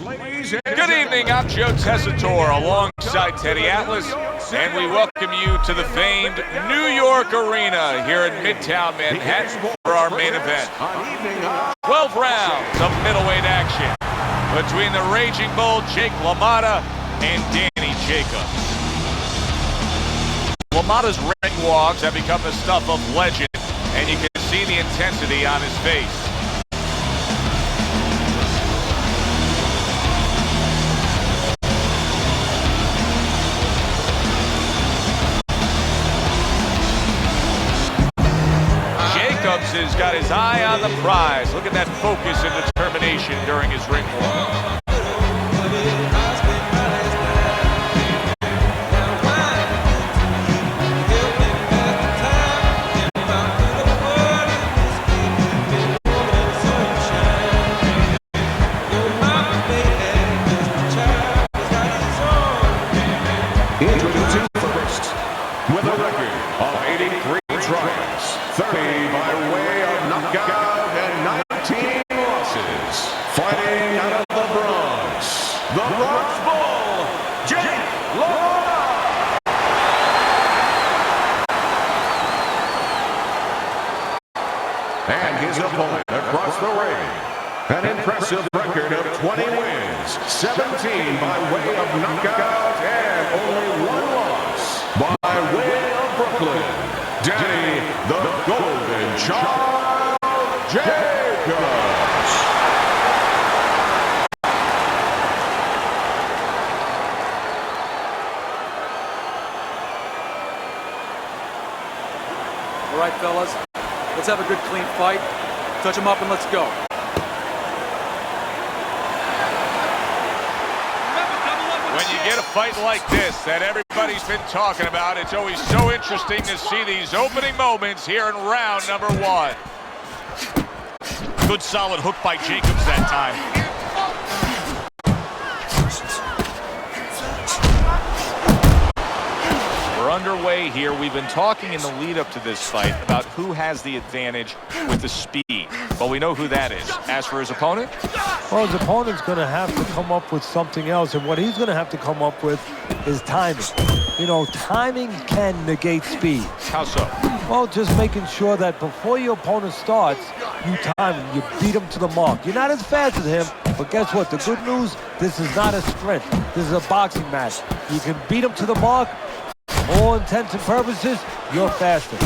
Good evening, I'm Joe Tessitore alongside Teddy Atlas, and we welcome you to the famed New York Arena here in Midtown Manhattan for our main event. 12 rounds of middleweight action between the Raging Bull Jake LaMotta and Danny Jacobs. LaMotta's ring walks have become the stuff of legend, and you can see the intensity on his face. Jacobs has got his eye on the prize. Look at that focus and determination during his ring walk. Introducing first, with a record of 83 triumphs, 30 by way of knockout and 19 losses, fighting out of the Bronx, the Bronx Bull, Jake LaMotta. And his opponent across the ring, an impressive record of 20 wins, 17 by way of knockout and only 1 loss by way of Brooklyn, Danny the Golden Child Jacobs. All right, fellas, let's have a good, clean fight. Touch him up and let's go. When you get a fight like this that everybody's been talking about, it's always so interesting to see these opening moments here in round number 1. Good solid hook by Jacobs that time. We're underway here. We've been talking in the lead up to this fight about who has the advantage with the speed. But we know who that is. As for his opponent? Well, his opponent's going to have to come up with something else, and what he's going to have to come up with is timing. You know, timing can negate speed. How so? Well, just making sure that before your opponent starts, you time him, you beat him to the mark. You're not as fast as him, but guess what? The good news, this is not a sprint. This is a boxing match. You can beat him to the mark. All intents and purposes, you're faster.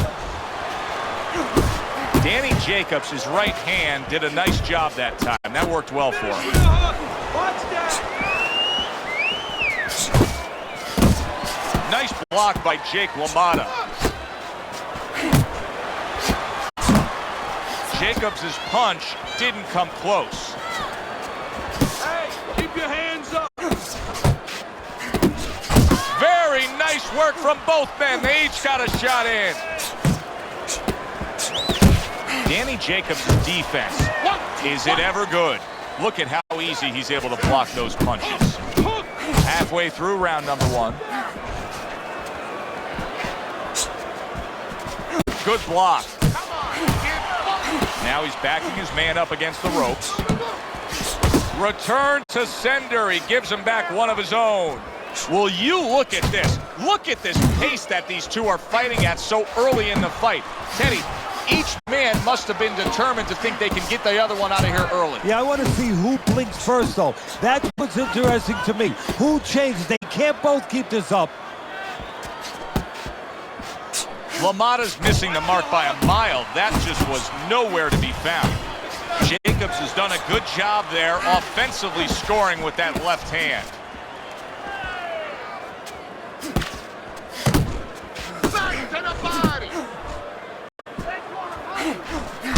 Danny Jacobs, his right hand, did a nice job that time. That worked well for him. Nice block by Jake LaMotta. Jacobs' punch didn't come close. Hey, keep your hands up. Very nice work from both men. They each got a shot in. Danny Jacobs' defense, is it ever good? Look at how easy he's able to block those punches. Halfway through round number 1. Good block. Now he's backing his man up against the ropes. Return to sender. He gives him back one of his own. Will you look at this? Look at this pace that these two are fighting at so early in the fight. Teddy, each man must have been determined to think they can get the other one out of here early. Yeah, I want to see who blinks first, though. That's what's interesting to me. Who changes? They can't both keep this up. LaMotta's missing the mark by a mile. That just was nowhere to be found. Jacobs has done a good job there offensively scoring with that left hand.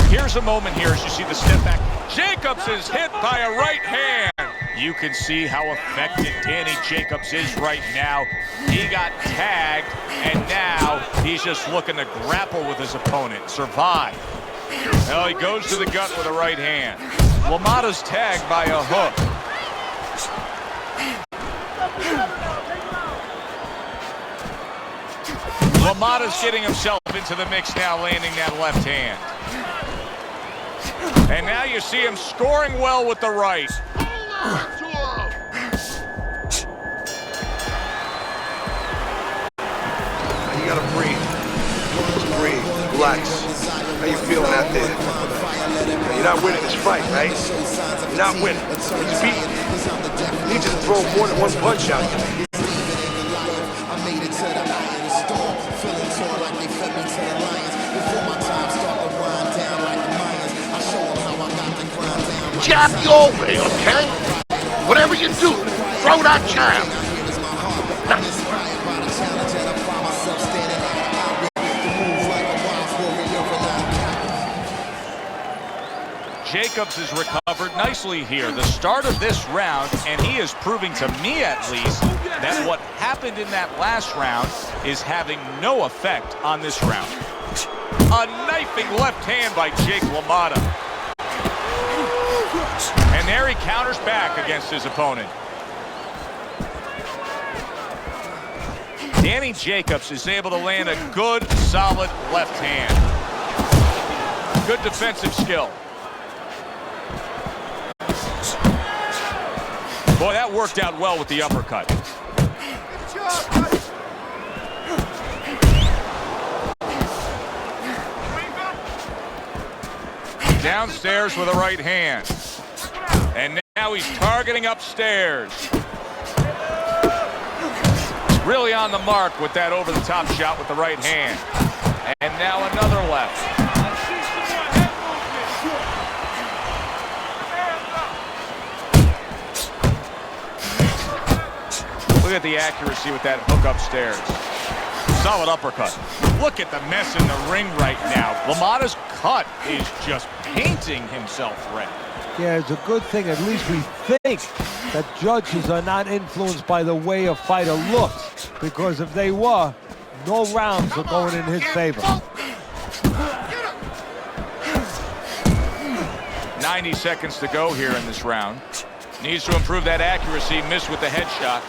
Here's a moment here as you see the step back. Jacobs is hit by a right hand. You can see how effective Danny Jacobs is right now. He got tagged, and now he's just looking to grapple with his opponent, survive. Well, he goes to the gut with a right hand. LaMotta's tagged by a hook. LaMotta's getting himself into the mix now, landing that left hand. And now you see him scoring well with the right. Relax. How you feeling out there? You're not winning this fight, right? You're not winning. He's beating you. He needs you to throw more than one punch out there. Jab you over, okay? Whatever you do, throw that jab. Jacobs has recovered nicely here. The start of this round, and he is proving to me at least that what happened in that last round is having no effect on this round. A knifing left hand by Jake LaMotta. And there he counters back against his opponent. Danny Jacobs is able to land a good, solid left hand. Good defensive skill. Boy, that worked out well with the uppercut. Downstairs with a right hand. And now he's targeting upstairs. Really on the mark with that over-the-top shot with the right hand. And now another left. Look at the accuracy with that hook upstairs. Solid uppercut. Look at the mess in the ring right now. LaMotta's cut is just painting himself red. Yeah, it's a good thing. At least we think that judges are not influenced by the way a fighter looks. Because if they were, no rounds are going in his favor. 90 seconds to go here in this round. Needs to improve that accuracy. Missed with the headshot.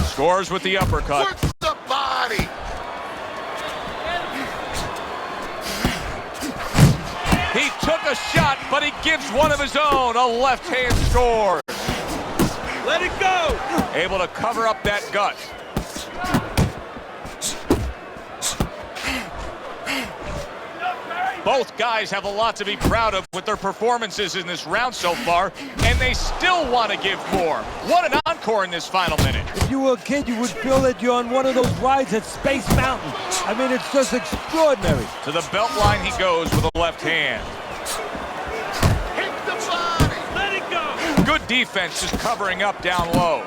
Scores with the uppercut. Work the body. He took a shot, but he gives one of his own. A left hand scores. Let it go. Able to cover up that gut. Both guys have a lot to be proud of with their performances in this round so far, and they still want to give more. What an encore in this final minute. If you were a kid, you would feel that you're on one of those rides at Space Mountain. I mean, it's just extraordinary. To the belt line he goes with a left hand. Hit the body. Let it go. Good defense, just covering up down low.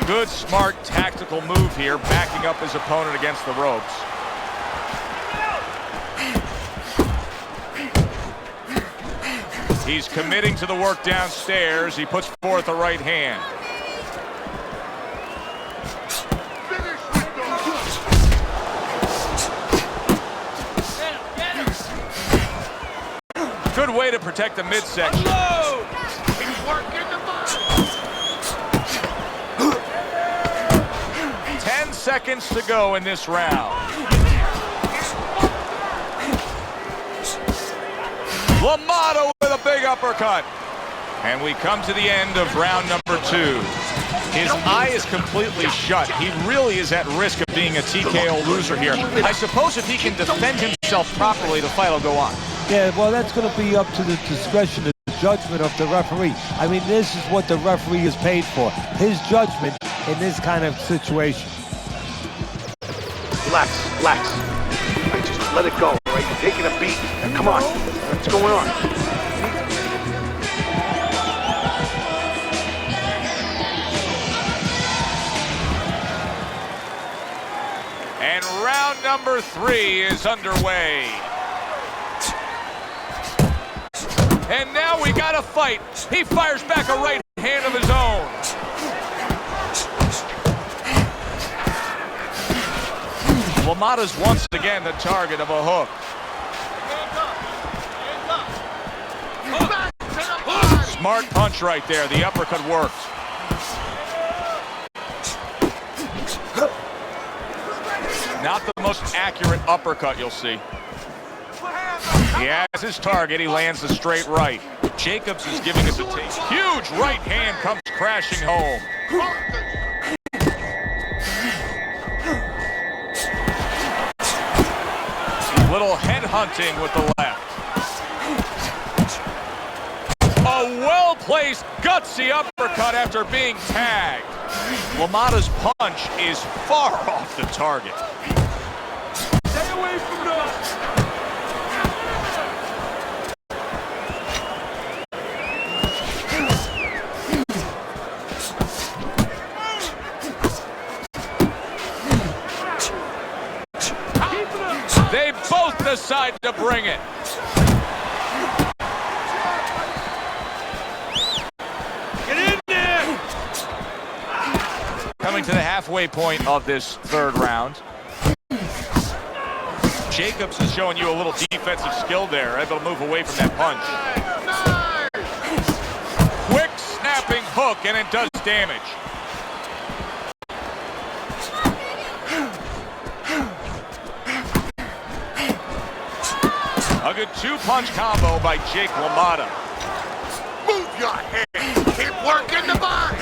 Good, smart, tactical move here, backing up his opponent against the ropes. He's committing to the work downstairs. He puts forth a right hand. Good way to protect the midsection. He's working the body. 10 seconds to go in this round. LaMotta with a big uppercut. And we come to the end of round number 2. His eye is completely shut. He really is at risk of being a TKO loser here. I suppose if he can defend himself properly, the fight will go on. Yeah, well, that's going to be up to the discretion and judgment of the referee. I mean, this is what the referee is paid for. His judgment in this kind of situation. Relax, relax. All right, just let it go, all right? You're taking a beat. Now, come on. What's going on? And round number 3 is underway. And now we got a fight. He fires back a right hand of his own. LaMotta's once again the target of a hook. Smart punch right there. The uppercut worked. Not the most accurate uppercut you'll see. He has his target. He lands the straight right. Jacobs is giving us a taste. Huge right hand comes crashing home. Little head hunting with the left. A well-placed, gutsy uppercut after being tagged. LaMotta's punch is far off the target. Stay away from those. They both decide to bring it. Get in there! Coming to the halfway point of this third round. Jacobs is showing you a little defensive skill there, able to move away from that punch. Quick snapping hook, and it does damage. A good two-punch combo by Jake LaMotta. Move your head. Keep working the body.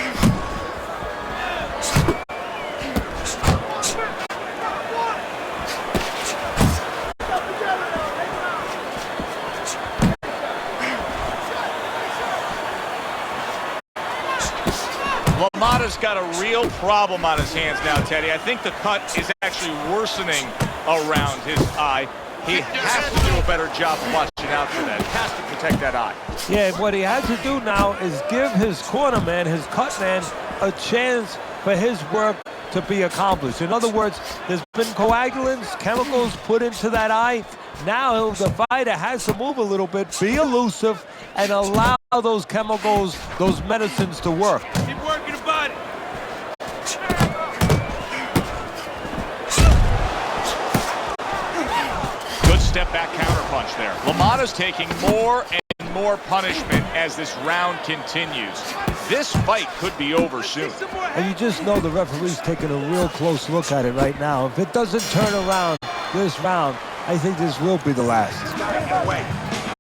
LaMotta's got a real problem on his hands now, Teddy. I think the cut is actually worsening around his eye. He has to do a better job of watching out for that. He has to protect that eye. Yeah, what he has to do now is give his corner man, his cut man, a chance for his work to be accomplished. In other words, there's been coagulants, chemicals put into that eye. Now the fighter has to move a little bit, be elusive, and allow those chemicals, those medicines to work. Keep working the body. Good step back counter punch there. LaMotta's taking more and more punishment as this round continues. This fight could be over soon. And you just know the referee's taking a real close look at it right now. If it doesn't turn around this round, I think this will be the last. Wait.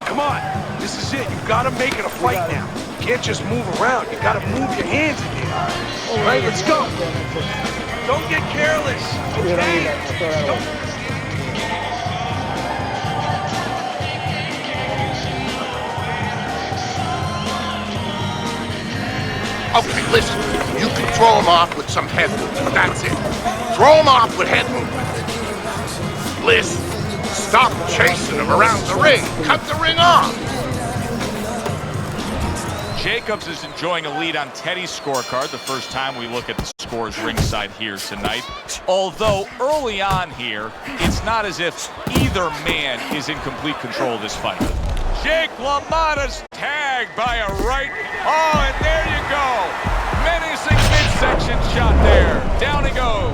Come on. This is it. You gotta make it a fight now. You can't just move around. You gotta move your hands again. All right, let's go. Don't get careless. Okay? Don't... Okay, listen. You can throw him off with some head movement, but that's it. Throw him off with head movement. Listen, stop chasing him around the ring. Cut the ring off. Jacobs is enjoying a lead on Teddy's scorecard, the first time we look at the scores ringside here tonight. Although early on here, it's not as if either man is in complete control of this fight. Jake LaMotta's tagged by a right. Oh, and there you go. Menacing midsection shot there. Down he goes.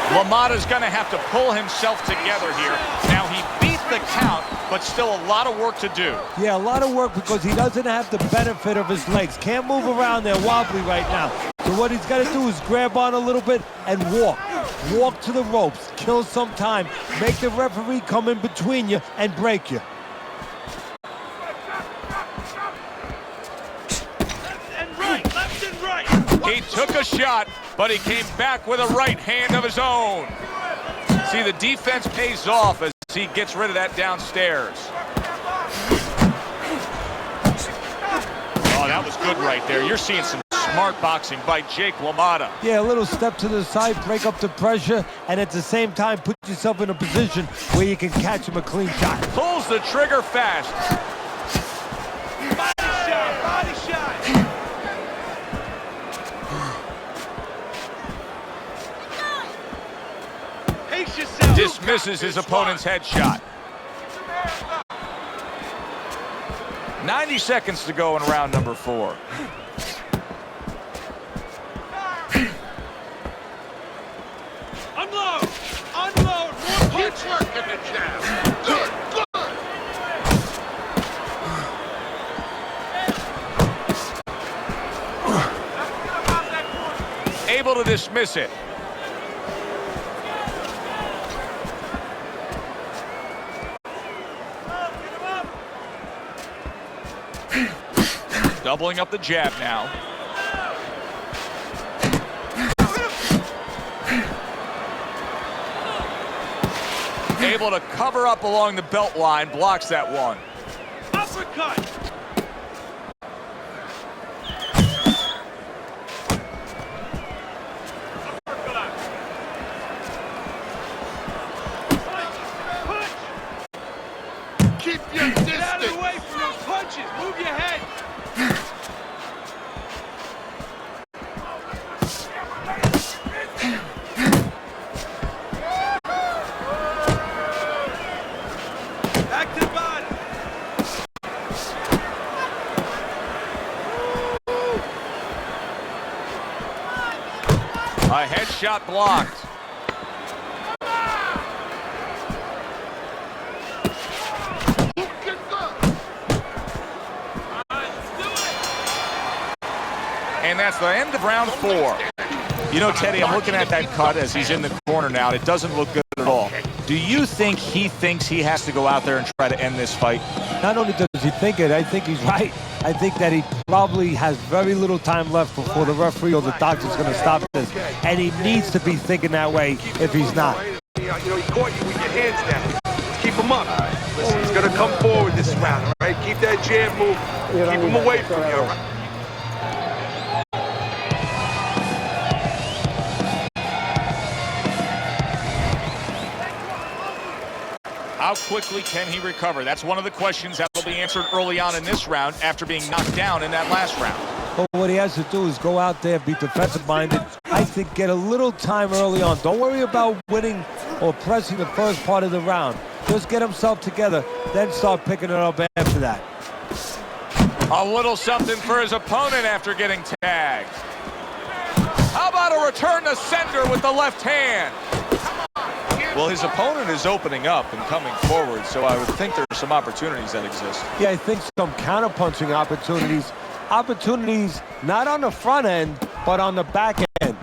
LaMotta's going to have to pull himself together here. Now, he beat the count, but still a lot of work to do. Yeah, a lot of work because he doesn't have the benefit of his legs. Can't move around there wobbly right now. So what he's got to do is grab on a little bit and walk. Walk to the ropes, kill some time, make the referee come in between you and break you. Left and right. He took a shot, but he came back with a right hand of his own. See, the defense pays off as he gets rid of that downstairs. Oh, that was good right there. You're seeing some smart boxing by Jake LaMotta. Yeah, a little step to the side, break up the pressure, and at the same time put yourself in a position where you can catch him a clean shot. Pulls the trigger fast. Body shot, body shot. Dismisses his opponent's headshot. 90 seconds to go in round number 4. Unload! Unload! More Keep punch! working the jab. Good, good. Able to dismiss it. doubling up the jab now. Able to cover up along the belt line, blocks that one. Uppercut! Keep your distance. Get out of the way from those punches. Move your head. Back to the body. A headshot blocked. And that's the end of round 4. You know, Teddy, I'm looking at that cut as he's in the corner now, and it doesn't look good at all. Do you think he thinks he has to go out there and try to end this fight? Not only does he think it, I think he's right. I think that he probably has very little time left before the referee or the doctor's going to stop this. And he needs to be thinking that way if he's not. You know, he caught you with your hands down. Let's keep him up. Listen, he's going to come forward this round, all right? Keep that jab moving. Keep him away from you, all right? How quickly can he recover? That's one of the questions that will be answered early on in this round after being knocked down in that last round. But what he has to do is go out there, be defensive-minded. I think get a little time early on. Don't worry about winning or pressing the first part of the round. Just get himself together, then start picking it up after that. A little something for his opponent after getting tagged. How about a return to sender with the left hand? Well, his opponent is opening up and coming forward, so I would think there's some opportunities that exist. Yeah, I think some counter-punching opportunities. Opportunities not on the front end, but on the back end.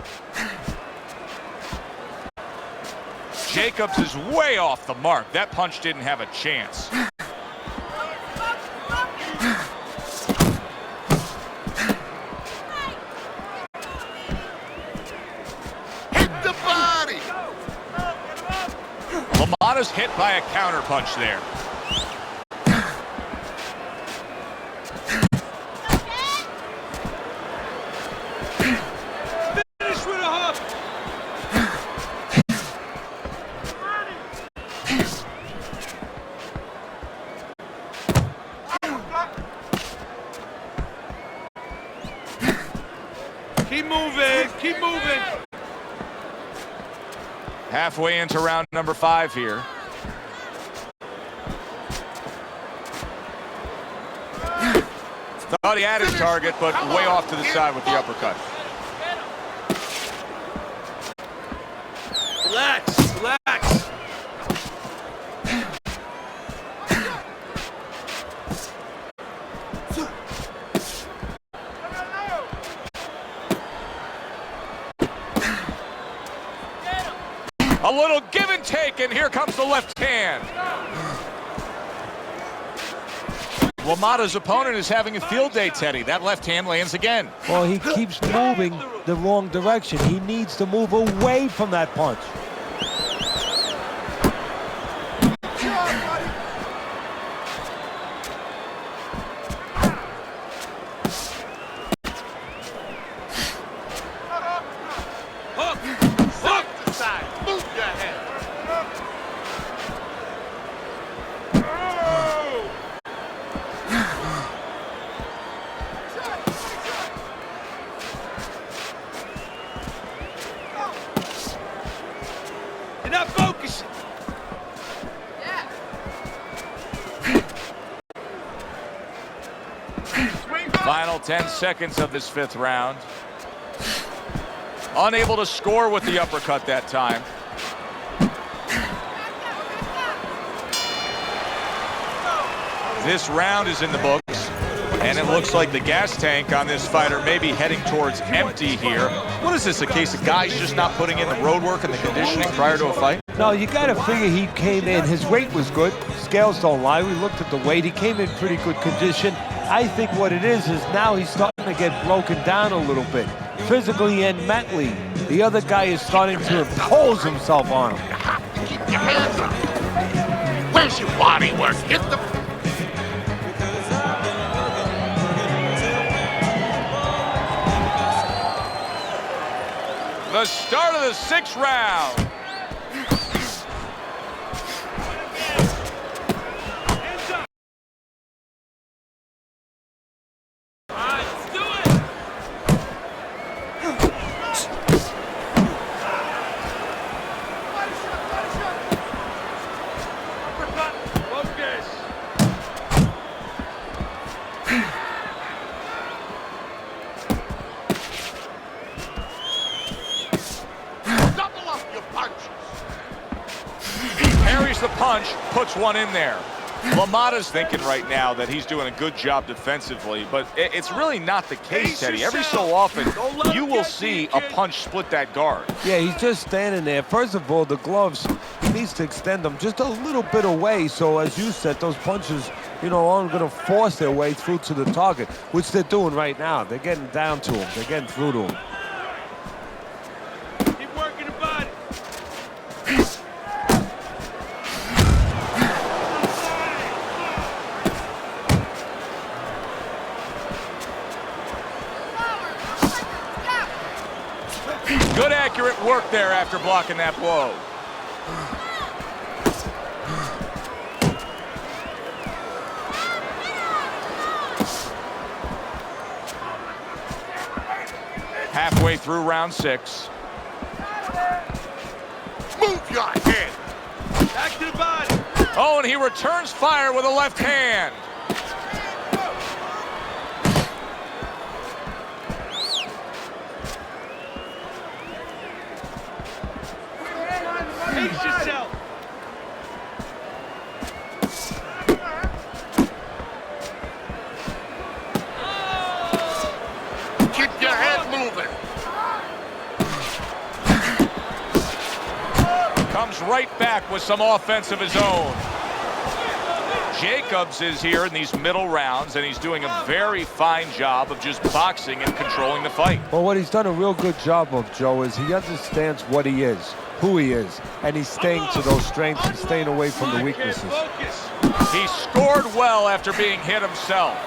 Jacobs is way off the mark. That punch didn't have a chance. Hit the body. LaMotta's hit by a counter punch there. Finish with a hook. Keep moving. Keep moving. Halfway into round number 5 here. Thought he had his target, but way off to the side with the uppercut. Relax. Relax. A little give and take, and here comes the left hand. LaMotta's opponent is having a field day, Teddy. That left hand lands again. Well, he keeps moving the wrong direction. He needs to move away from that punch. You're not focusing. Final 10 seconds of this 5th round. Unable to score with the uppercut that time. This round is in the books, and it looks like the gas tank on this fighter may be heading towards empty here. What is this, a case of guys just not putting in the road work and the conditioning prior to a fight? No, you got to figure he came in. His weight was good. Scales don't lie. We looked at the weight. He came in pretty good condition. I think what it is now he's starting to get broken down a little bit, physically and mentally. The other guy is starting to impose himself on him. You have to keep your hands up. Where's your body work? Hit the... The start of the 6th round. The punch, puts one in there. LaMotta's thinking right now that he's doing a good job defensively, but it's really not the case, Teddy. Every so often, you will see a punch split that guard. Yeah, he's just standing there. First of all, the gloves, he needs to extend them just a little bit away, so as you said, those punches, you know, aren't going to force their way through to the target, which they're doing right now. They're getting down to him. They're getting through to him. Keep working the body. Good accurate work there after blocking that blow. Halfway through round 6. Move your head. Back to the body. Oh, and he returns fire with a left hand. Pace yourself. Keep your head moving. Comes right back with some offense of his own. Jacobs is here in these middle rounds, and he's doing a very fine job of just boxing and controlling the fight. Well, what he's done a real good job of, Joe, is he understands what he is, who he is, and he's staying to those strengths and staying away from the weaknesses. Focus. He scored well after being hit himself.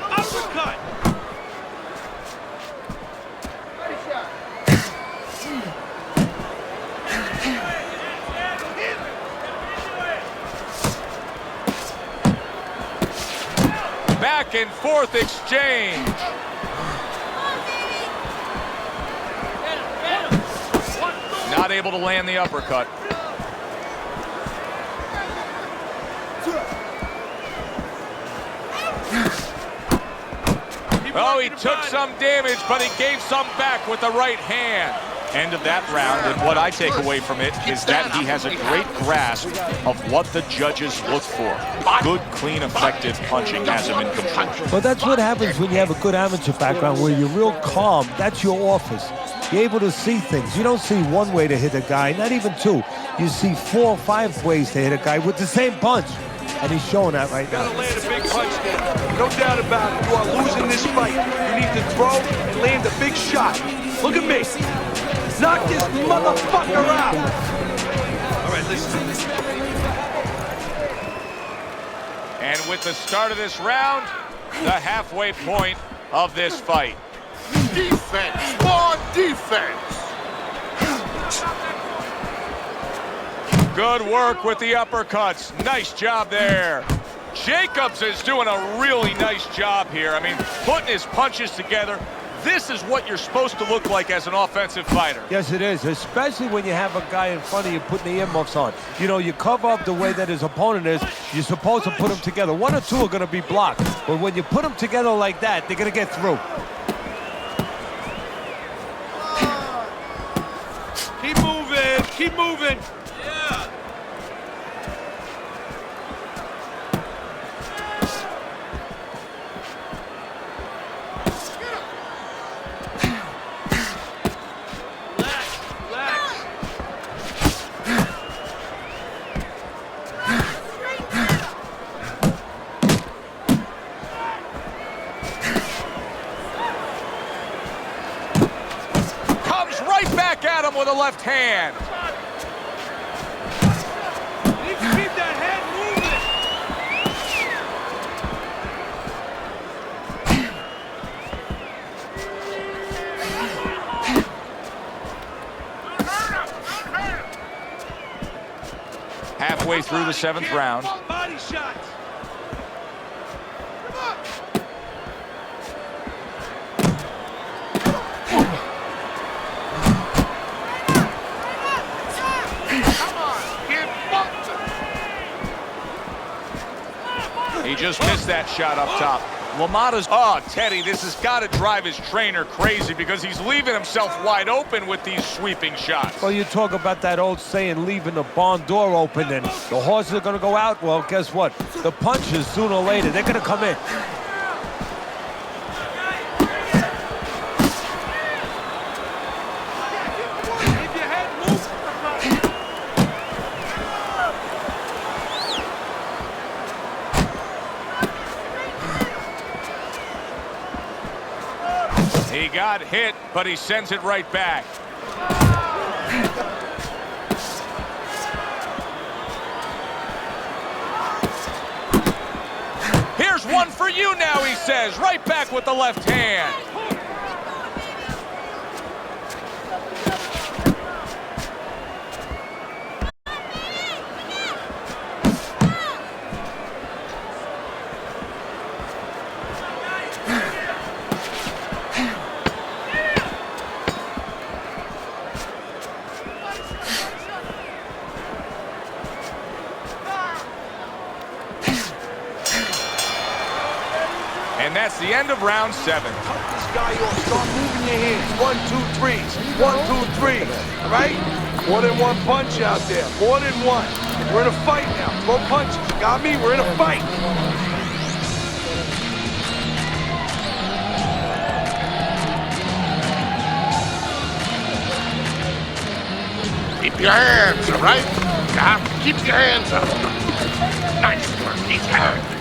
Uppercut. Back and forth exchange. Not able to land the uppercut. Oh, he took some damage, but he gave some back with the right hand. End of that round, and what I take away from it is that he has a great grasp of what the judges look for. Good, clean, effective punching has him in control. Well, that's what happens when you have a good amateur background where you're real calm. That's your office. You're able to see things. You don't see one way to hit a guy, not even two. You see 4 or 5 ways to hit a guy with the same punch. And he's showing that right now. Gotta land a big punch there. No doubt about it. You are losing this fight. You need to throw and land a big shot. Look at me. Knock this motherfucker out. All right, listen. And with the start of this round, the halfway point of this fight. Defense. More defense. Good work with the uppercuts. Nice job there. Jacobs is doing a really nice job here. I mean, putting his punches together. This is what you're supposed to look like as an offensive fighter. Yes, it is, especially when you have a guy in front of you putting the earmuffs on. You know, you cover up the way that his opponent is. You're supposed to put them together. 1 or 2 are going to be blocked. But when you put them together like that, they're going to get through. Keep moving. Keep moving. Yeah. Relax. Relax. him with a left hand. You need to keep that head moving. Halfway through the 7th round. Body shots. He just missed that shot up top. LaMotta's, oh, Teddy, this has got to drive his trainer crazy because he's leaving himself wide open with these sweeping shots. Well, you talk about that old saying, leaving the barn door open, and the horses are going to go out. Well, guess what? The punches, sooner or later, they're going to come in. Keep your head moving. He got hit, but he sends it right back. Here's one for you now, he says, right back with the left hand. And that's the end of round 7. Cut this guy off. Start moving your hands. 1, 2, 3s. 1, 2, 3s. All right? More than one punch out there. More than one. We're in a fight now. Throw punches. You got me? We're in a fight. Keep your hands, all right? You have to keep your hands up. Nice work. He's hurt.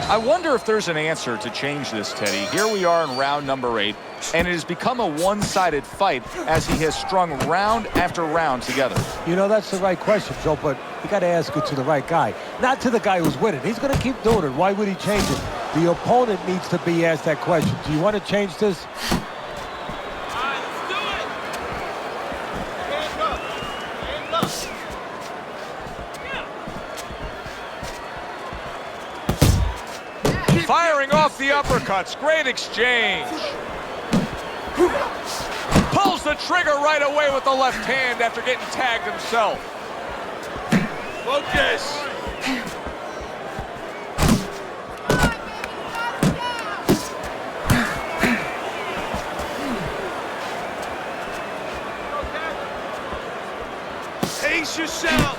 I wonder if there's an answer to change this, Teddy. Here we are in round number 8, and it has become a one-sided fight as he has strung round after round together. You know, that's the right question, Joe, but you got to ask it to the right guy, not to the guy who's winning. He's going to keep doing it. Why would he change it? The opponent needs to be asked that question. Do you want to change this? Firing off the uppercuts. Great exchange. Pulls the trigger right away with the left hand after getting tagged himself. Focus. Pace yourself.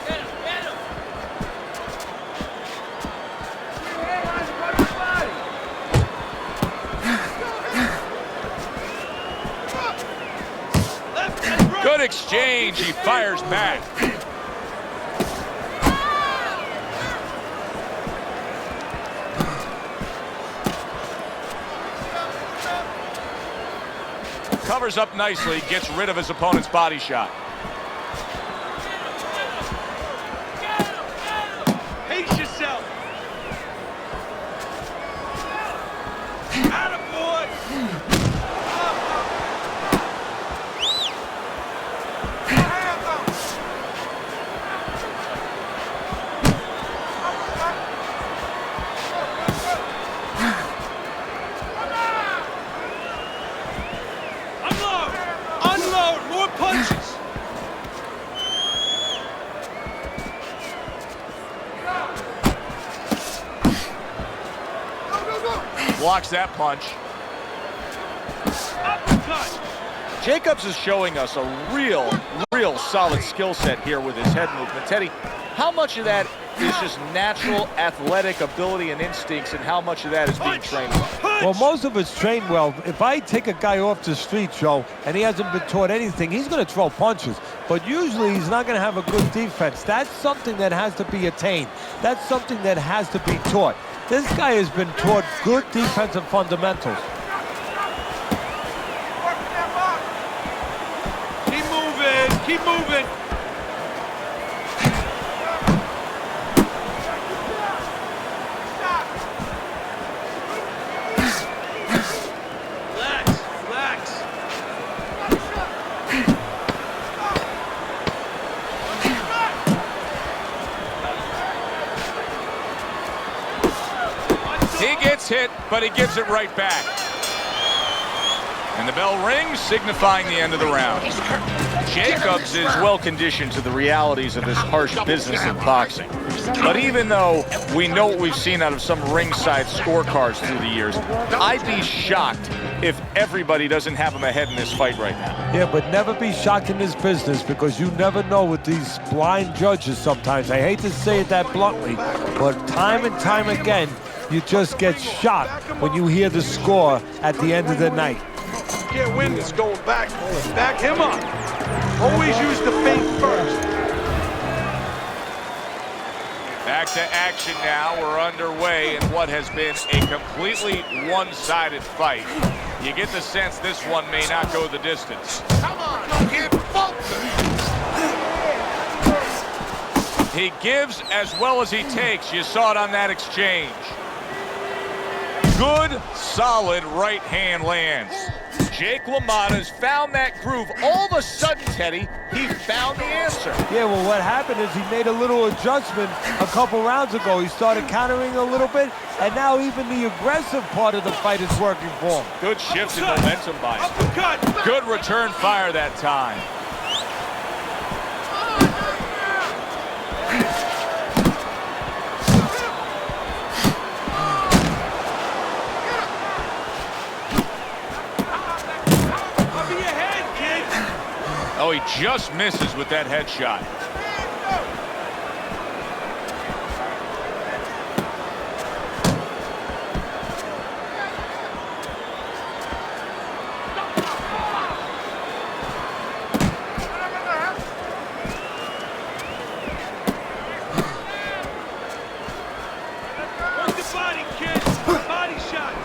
Good exchange. He fires back. Covers up nicely, gets rid of his opponent's body shot. Pace yourself. Attaboy. Unload. More punches. Blocks that punch. Uppercut. Jacobs is showing us a real solid skill set here with his head movement. Teddy, how much of that is just natural athletic ability and instincts, and how much of that is being trained well? Well, most of it's trained well. If I take a guy off the street, Joe, and he hasn't been taught anything, he's going to throw punches. But usually he's not going to have a good defense. That's something that has to be attained. That's something that has to be taught. This guy has been taught good defensive fundamentals. Keep moving, keep moving. Relax, relax. He gets hit, but he gives it right back. And the bell rings, signifying the end of the round. Jacobs is well conditioned to the realities of this harsh business of boxing. But even though we know what we've seen out of some ringside scorecards through the years, I'd be shocked if everybody doesn't have him ahead in this fight right now. Yeah, but never be shocked in this business because you never know with these blind judges sometimes. I hate to say it that bluntly, but time and time again, you just get shocked when you hear the score at the end of the night. Can't win this going back. Back him up. Always use the feint first. Back to action now. We're underway in what has been a completely one-sided fight. You get the sense this one may not go the distance. Come on, kid, focus. He gives as well as he takes. You saw it on that exchange. Good, solid right hand lands. Jake LaMotta's found that groove. All of a sudden, Teddy, he found the answer. Yeah, well, what happened is he made a little adjustment a couple rounds ago. He started countering a little bit, and now even the aggressive part of the fight is working for him. Good shift in momentum by him. Uppercut. Good return fire that time. Oh, he just misses with that headshot. Work the body, kid. Body shots.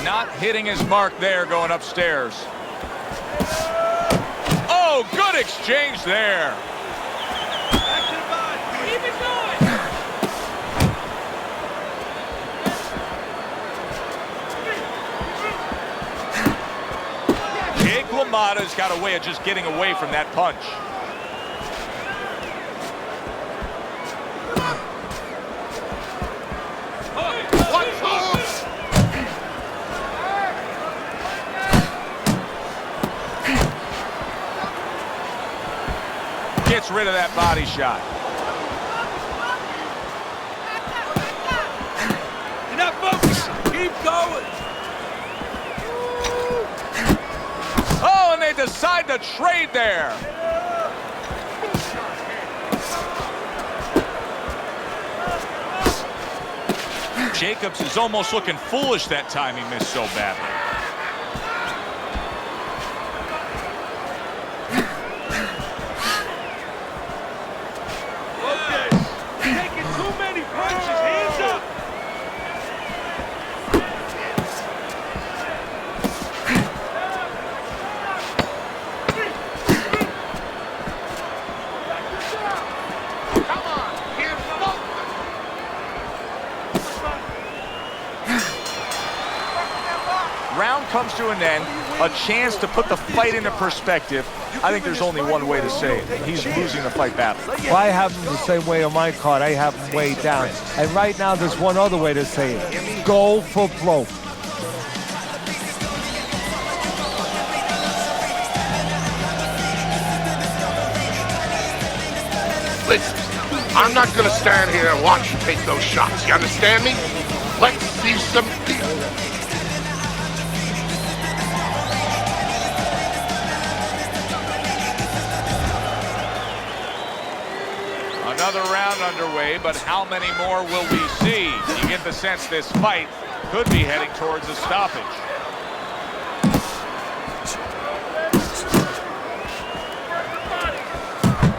Not hitting his mark there going upstairs. Oh, good exchange there. Back to the body. Keep it going. Jake LaMotta's got a way of just getting away from that punch. Gets rid of that body shot. You're not focused. Keep going. Oh, and they decide to trade there. Jacobs is almost looking foolish that time he missed so badly. Taking too many punches. Hands up. Come on, kid, focus. Round comes to an end, a chance to put the fight into perspective. I think there's only one way to say it. He's losing the fight badly. Well, I have him the same way on my card. I have him way down. And right now, there's one other way to say it. Go for broke. Listen, I'm not gonna stand here and watch you take those shots. You understand me? Let's see some deal. Another round underway, but how many more will we see? You get the sense this fight could be heading towards a stoppage.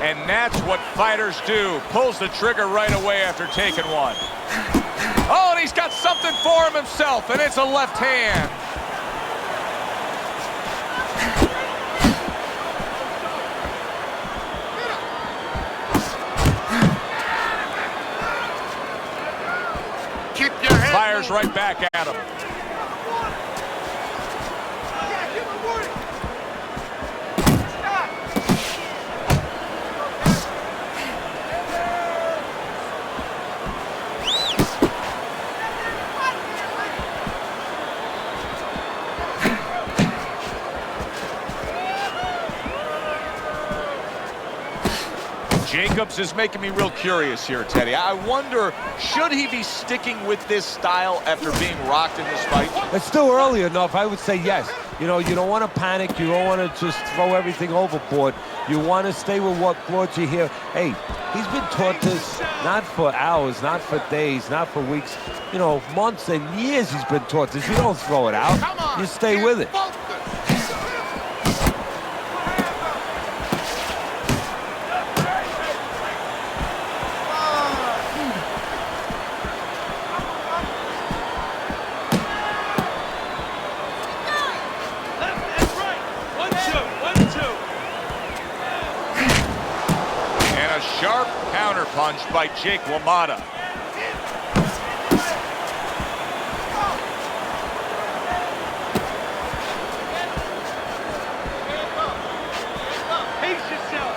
And that's what fighters do. Pulls the trigger right away after taking one. Oh, and he's got something for him himself, and it's a left hand. Keep your head Fires moving. right back at him. Jacobs is making me real curious here, Teddy. I wonder, should he be sticking with this style after being rocked in this fight? It's still early enough. I would say yes. You know, you don't want to panic. You don't want to just throw everything overboard. You want to stay with what brought you here. Hey, he's been taught this not for hours, not for days, not for weeks. You know, months and years he's been taught this. You don't throw it out. Come on, You stay get with it. focused. Sharp counter punch by Jake LaMotta. Pace yourself.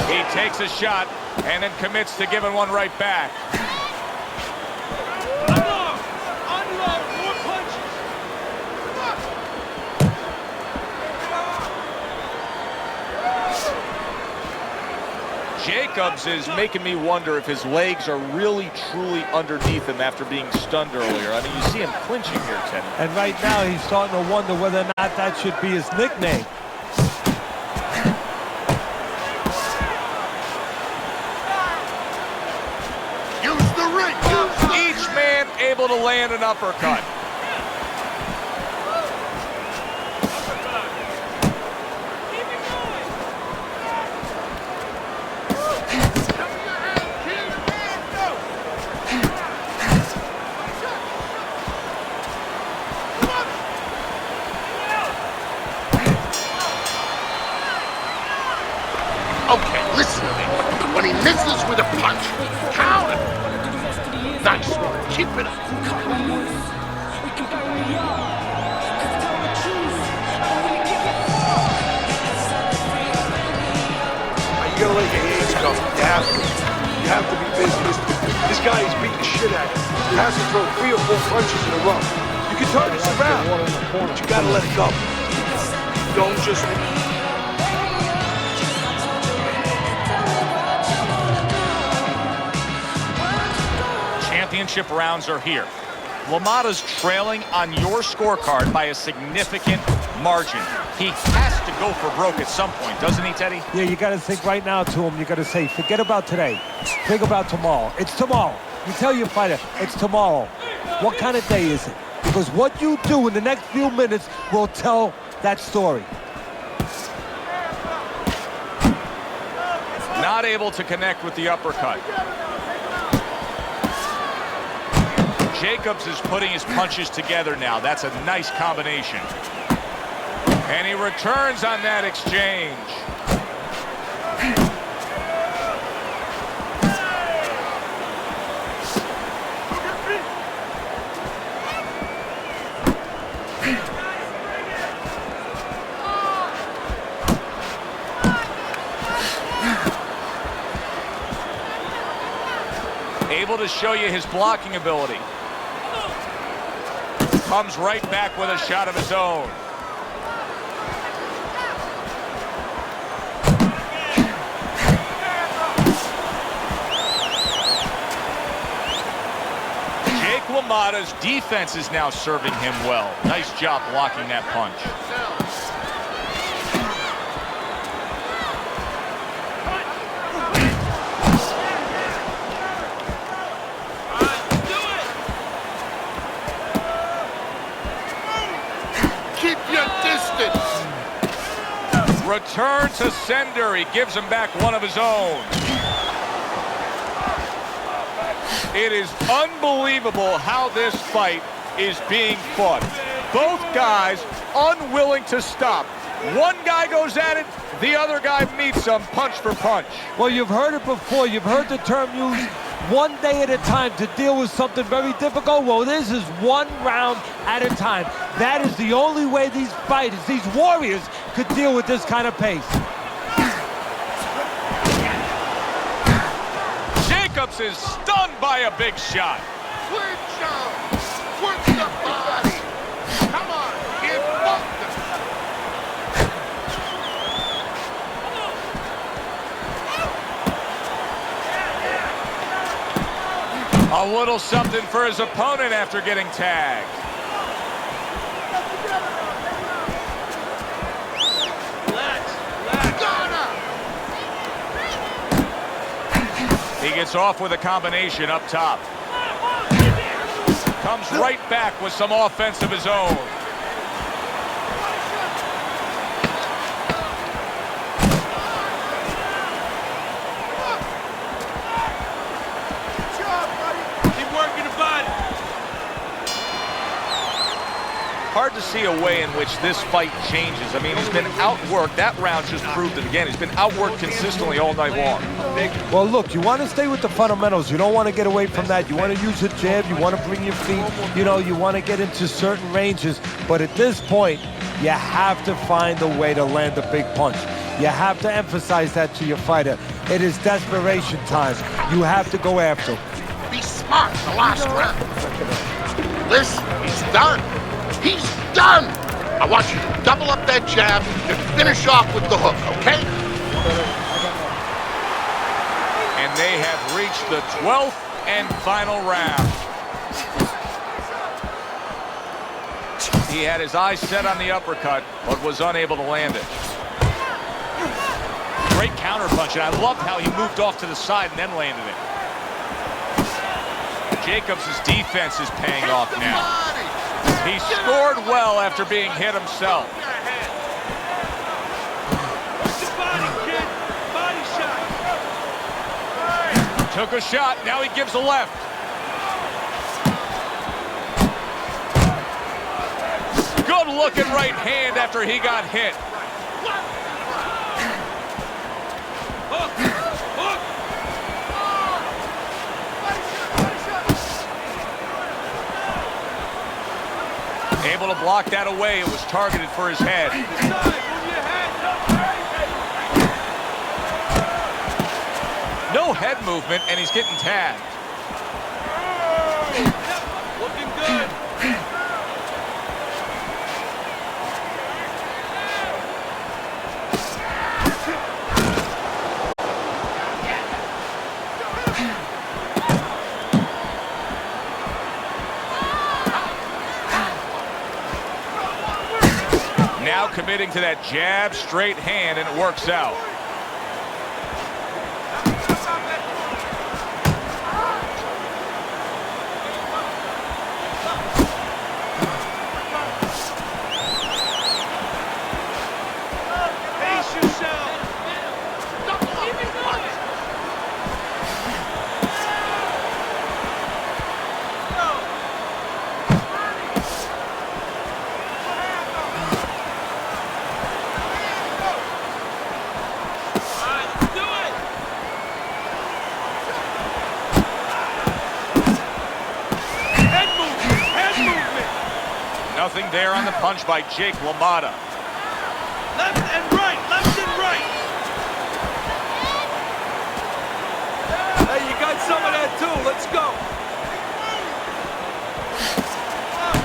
He takes a shot and then commits to giving one right back. Unload. More punches. Jacobs is making me wonder if his legs are really, truly underneath him after being stunned earlier. I mean, you see him clinching here, Teddy. And right now he's starting to wonder whether or not that should be his nickname. Use the ring. Use the Each man able to land an uppercut. Okay, listen to me. When he misses with a punch, count it. Nice one. Keep it up. You gotta let your hands go. You have to. You have to be busy. This guy is beating the shit out of you. He has to throw 3 or 4 punches in a row. You can turn this around, but you gotta let it go. Don't just... Championship rounds are here. LaMotta's trailing on your scorecard by a significant margin. He has to go for broke at some point, doesn't he, Teddy? Yeah, you got to think right now to him. You got to say, forget about today. Think about tomorrow. It's tomorrow. You tell your fighter, it's tomorrow. What kind of day is it? Because what you do in the next few minutes will tell that story. Not able to connect with the uppercut. Jacobs is putting his punches together now. That's a nice combination. And he returns on that exchange. Able to show you his blocking ability. Comes right back with a shot of his own. Jake LaMotta's defense is now serving him well. Nice job blocking that punch. Keep your return to sender. He gives him back one of his own. It is unbelievable how this fight is being fought. Both guys unwilling to stop. One guy goes at it, the other guy meets him punch for punch. Well, you've heard it before. You've heard the term used, one day at a time to deal with something very difficult. Well, this is one round at a time. That is the only way these fighters, these warriors, could deal with this kind of pace. Jacobs is stunned by a big shot. Clinch him! Work the body! Come on, give both them! A little something for his opponent after getting tagged. He gets off with a combination up top. Comes right back with some offense of his own. Hard to see a way in which this fight changes. I mean, he's been outworked. That round just proved it again. He's been outworked consistently all night long. Well, look, you want to stay with the fundamentals. You don't want to get away from that. You want to use a jab. You want to bring your feet. You know, you want to get into certain ranges. But at this point, you have to find a way to land a big punch. You have to emphasize that to your fighter. It is desperation time. You have to go after him. Be smart the last round. Listen, he's done. He's done! I want you to double up that jab and finish off with the hook, okay? And they have reached the 12th and final round. He had his eyes set on the uppercut, but was unable to land it. Great counterpunch, and I loved how he moved off to the side and then landed it. Jacobs' defense is paying off now. He scored well after being hit himself. Took a shot, now he gives a left. Good looking right hand after he got hit. Able to block that away. It was targeted for his head. No head movement, and he's getting tagged. Looking good. Now committing to that jab, straight hand, and it works out. Pace yourself. Nothing there on the punch by Jake LaMotta. Left and right, left and right. Hey, you got some of that too. Let's go.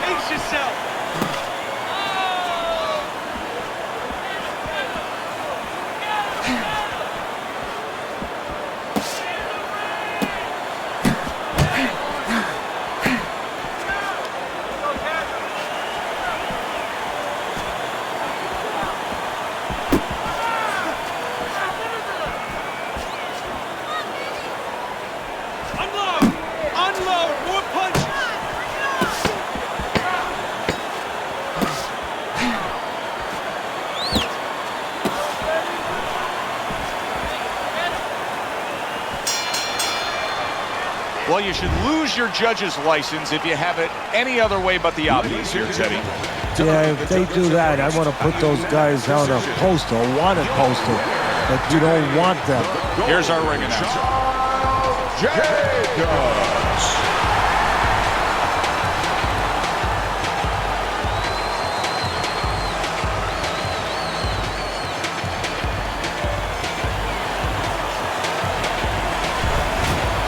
Pace yourself. Well, you should lose your judge's license if you have it any other way but the obvious here, Teddy. Yeah, if they do that, I want to put those guys on a poster, a wanted poster, but you don't want them. Here's our ring announcer. Jacobs.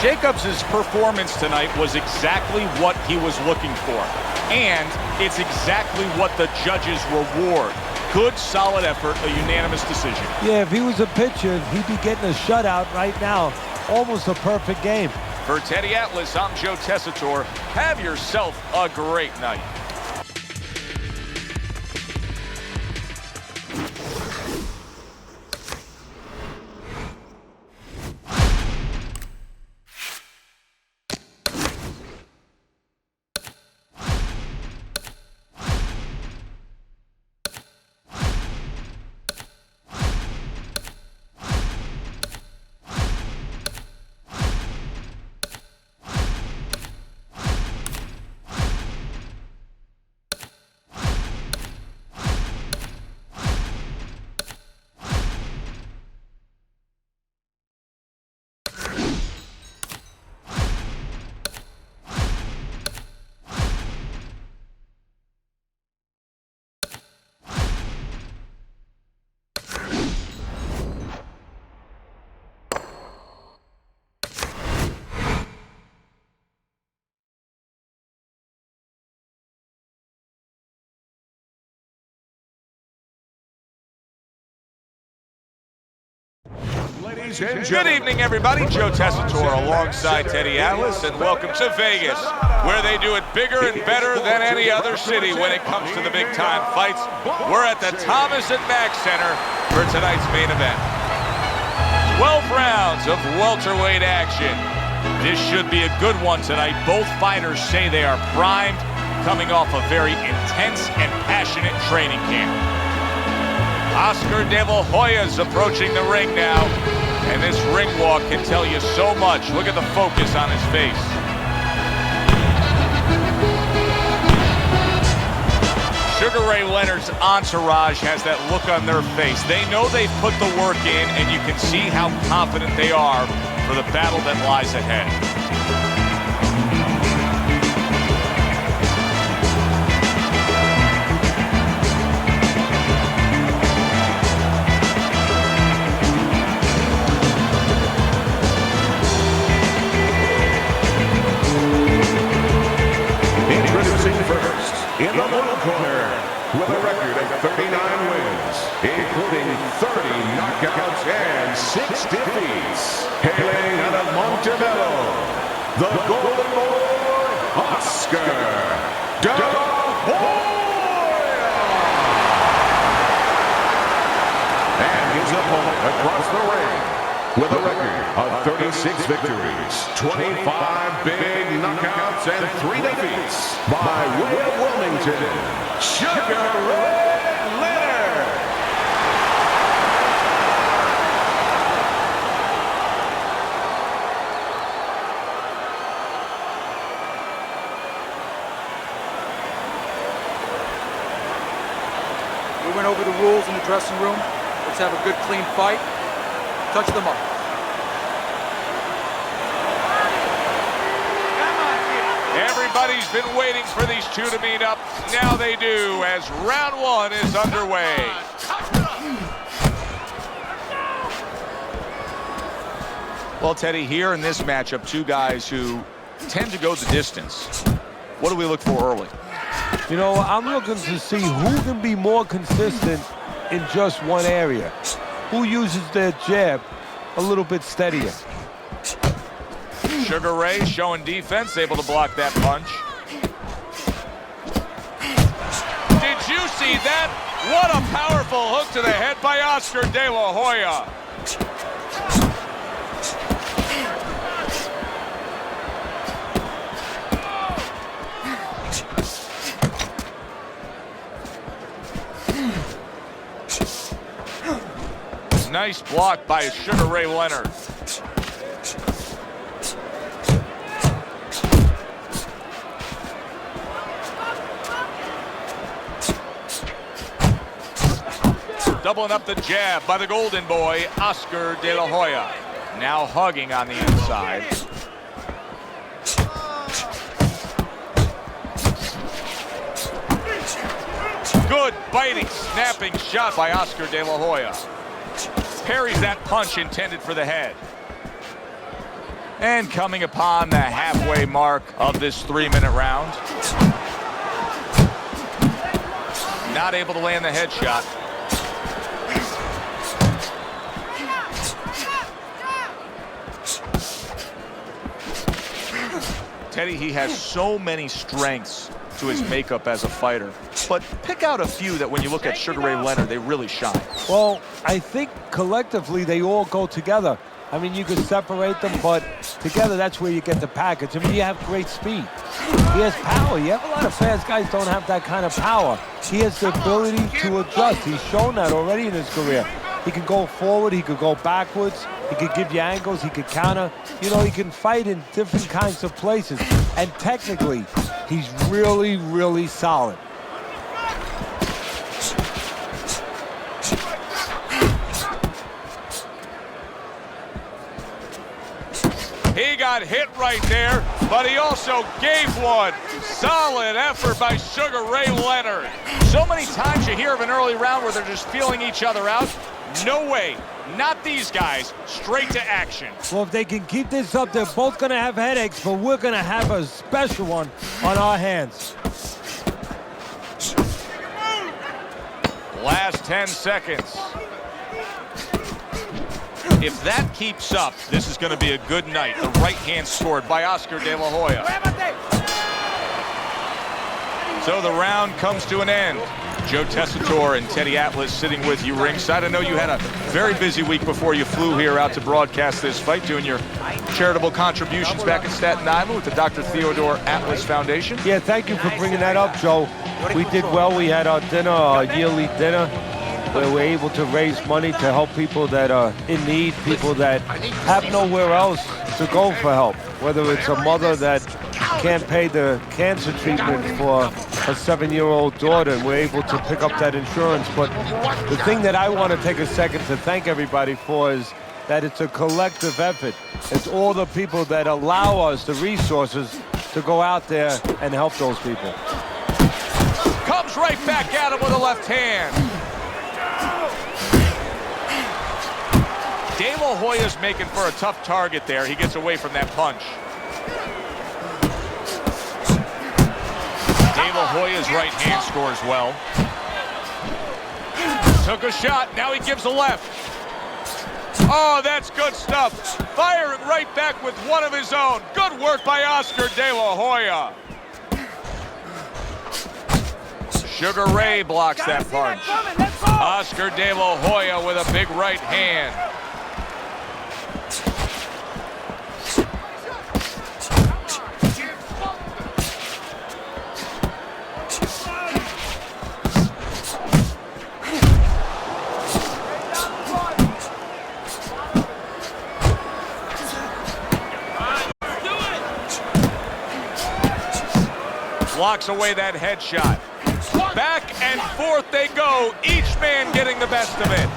Jacobs' performance tonight was exactly what he was looking for. And it's exactly what the judges reward. Good, solid effort, a unanimous decision. Yeah, if he was a pitcher, he'd be getting a shutout right now. Almost a perfect game. For Teddy Atlas, I'm Joe Tessitore. Have yourself a great night. Good evening, everybody. Joe Tessitore alongside Teddy Atlas, and welcome to Vegas, where they do it bigger and better than any other city when it comes to the big-time fights. We're at the Thomas & Mack Center for tonight's main event. 12 rounds of welterweight action. This should be a good one tonight. Both fighters say they are primed, coming off a very intense and passionate training camp. Oscar De La Hoya's approaching the ring now. And this ring walk can tell you so much. Look at the focus on his face. Sugar Ray Leonard's entourage has that look on their face. They know they've put the work in, and you can see how confident they are for the battle that lies ahead. In the middle corner, with a record of 39 wins, including 30 knockouts and 6 defeats, hailing out of Montebello, the Golden Boy, Oscar De La Hoya! And his opponent across the ring, with a record of 36 victories, 25 big knockouts, and 3 defeats, by way of Wilmington, Sugar Ray Leonard. We went over the rules in the dressing room. Let's have a good, clean fight. Touch them up. Everybody's been waiting for these two to meet up. Now they do, as round one is underway. Well, Teddy, here in this matchup, two guys who tend to go the distance. What do we look for early? You know, I'm looking to see who can be more consistent in just one area. Who uses their jab a little bit steadier. Sugar Ray showing defense, able to block that punch. Did you see that? What a powerful hook to the head by Oscar De La Hoya. Nice block by Sugar Ray Leonard. Doubling up the jab by the golden boy, Oscar De La Hoya. Now hugging on the inside. Good biting, snapping shot by Oscar De La Hoya. Parries that punch intended for the head. And coming upon the halfway mark of this 3-minute round. Not able to land the headshot. Teddy, he has so many strengths to his makeup as a fighter. But pick out a few that when you look at Sugar Ray Leonard, they really shine. Well, I think collectively they all go together. I mean, you could separate them, but together that's where you get the package. I mean, you have great speed. He has power. You have a lot of fast guys don't have that kind of power. He has the ability to adjust. He's shown that already in his career. He can go forward, he could go backwards, he could give you angles, he could counter. You know, he can fight in different kinds of places. And technically, he's really, really solid. He got hit right there, but he also gave one. Solid effort by Sugar Ray Leonard. So many times you hear of an early round where they're just feeling each other out. No way. Not these guys. Straight to action. Well, if they can keep this up, they're both going to have headaches, but we're going to have a special one on our hands. Last 10 seconds. If that keeps up, this is going to be a good night. The right hand scored by Oscar De La Hoya. So the round comes to an end. Joe Tessitore and Teddy Atlas sitting with you ringside. I know you had a very busy week before you flew here out to broadcast this fight, doing your charitable contributions back in Staten Island with the Dr. Theodore Atlas Foundation. Yeah, thank you for bringing that up, Joe. We did well. We had our dinner, our yearly dinner, where we're able to raise money to help people that are in need, people that have nowhere else to go for help, whether it's a mother that can't pay the cancer treatment for a 7-year-old daughter, and we're able to pick up that insurance. But the thing that I want to take a second to thank everybody for is that it's a collective effort. It's all the people that allow us the resources to go out there and help those people. Comes right back at him with a left hand. De La Hoya's making for a tough target there. He gets away from that punch. De La Hoya's right hand scores well. Took a shot, now he gives a left. Oh, that's good stuff. Firing right back with one of his own. Good work by Oscar De La Hoya. Sugar Ray blocks that punch. Oscar De La Hoya with a big right hand. Blocks away that headshot. Back and forth they go, each man getting the best of it.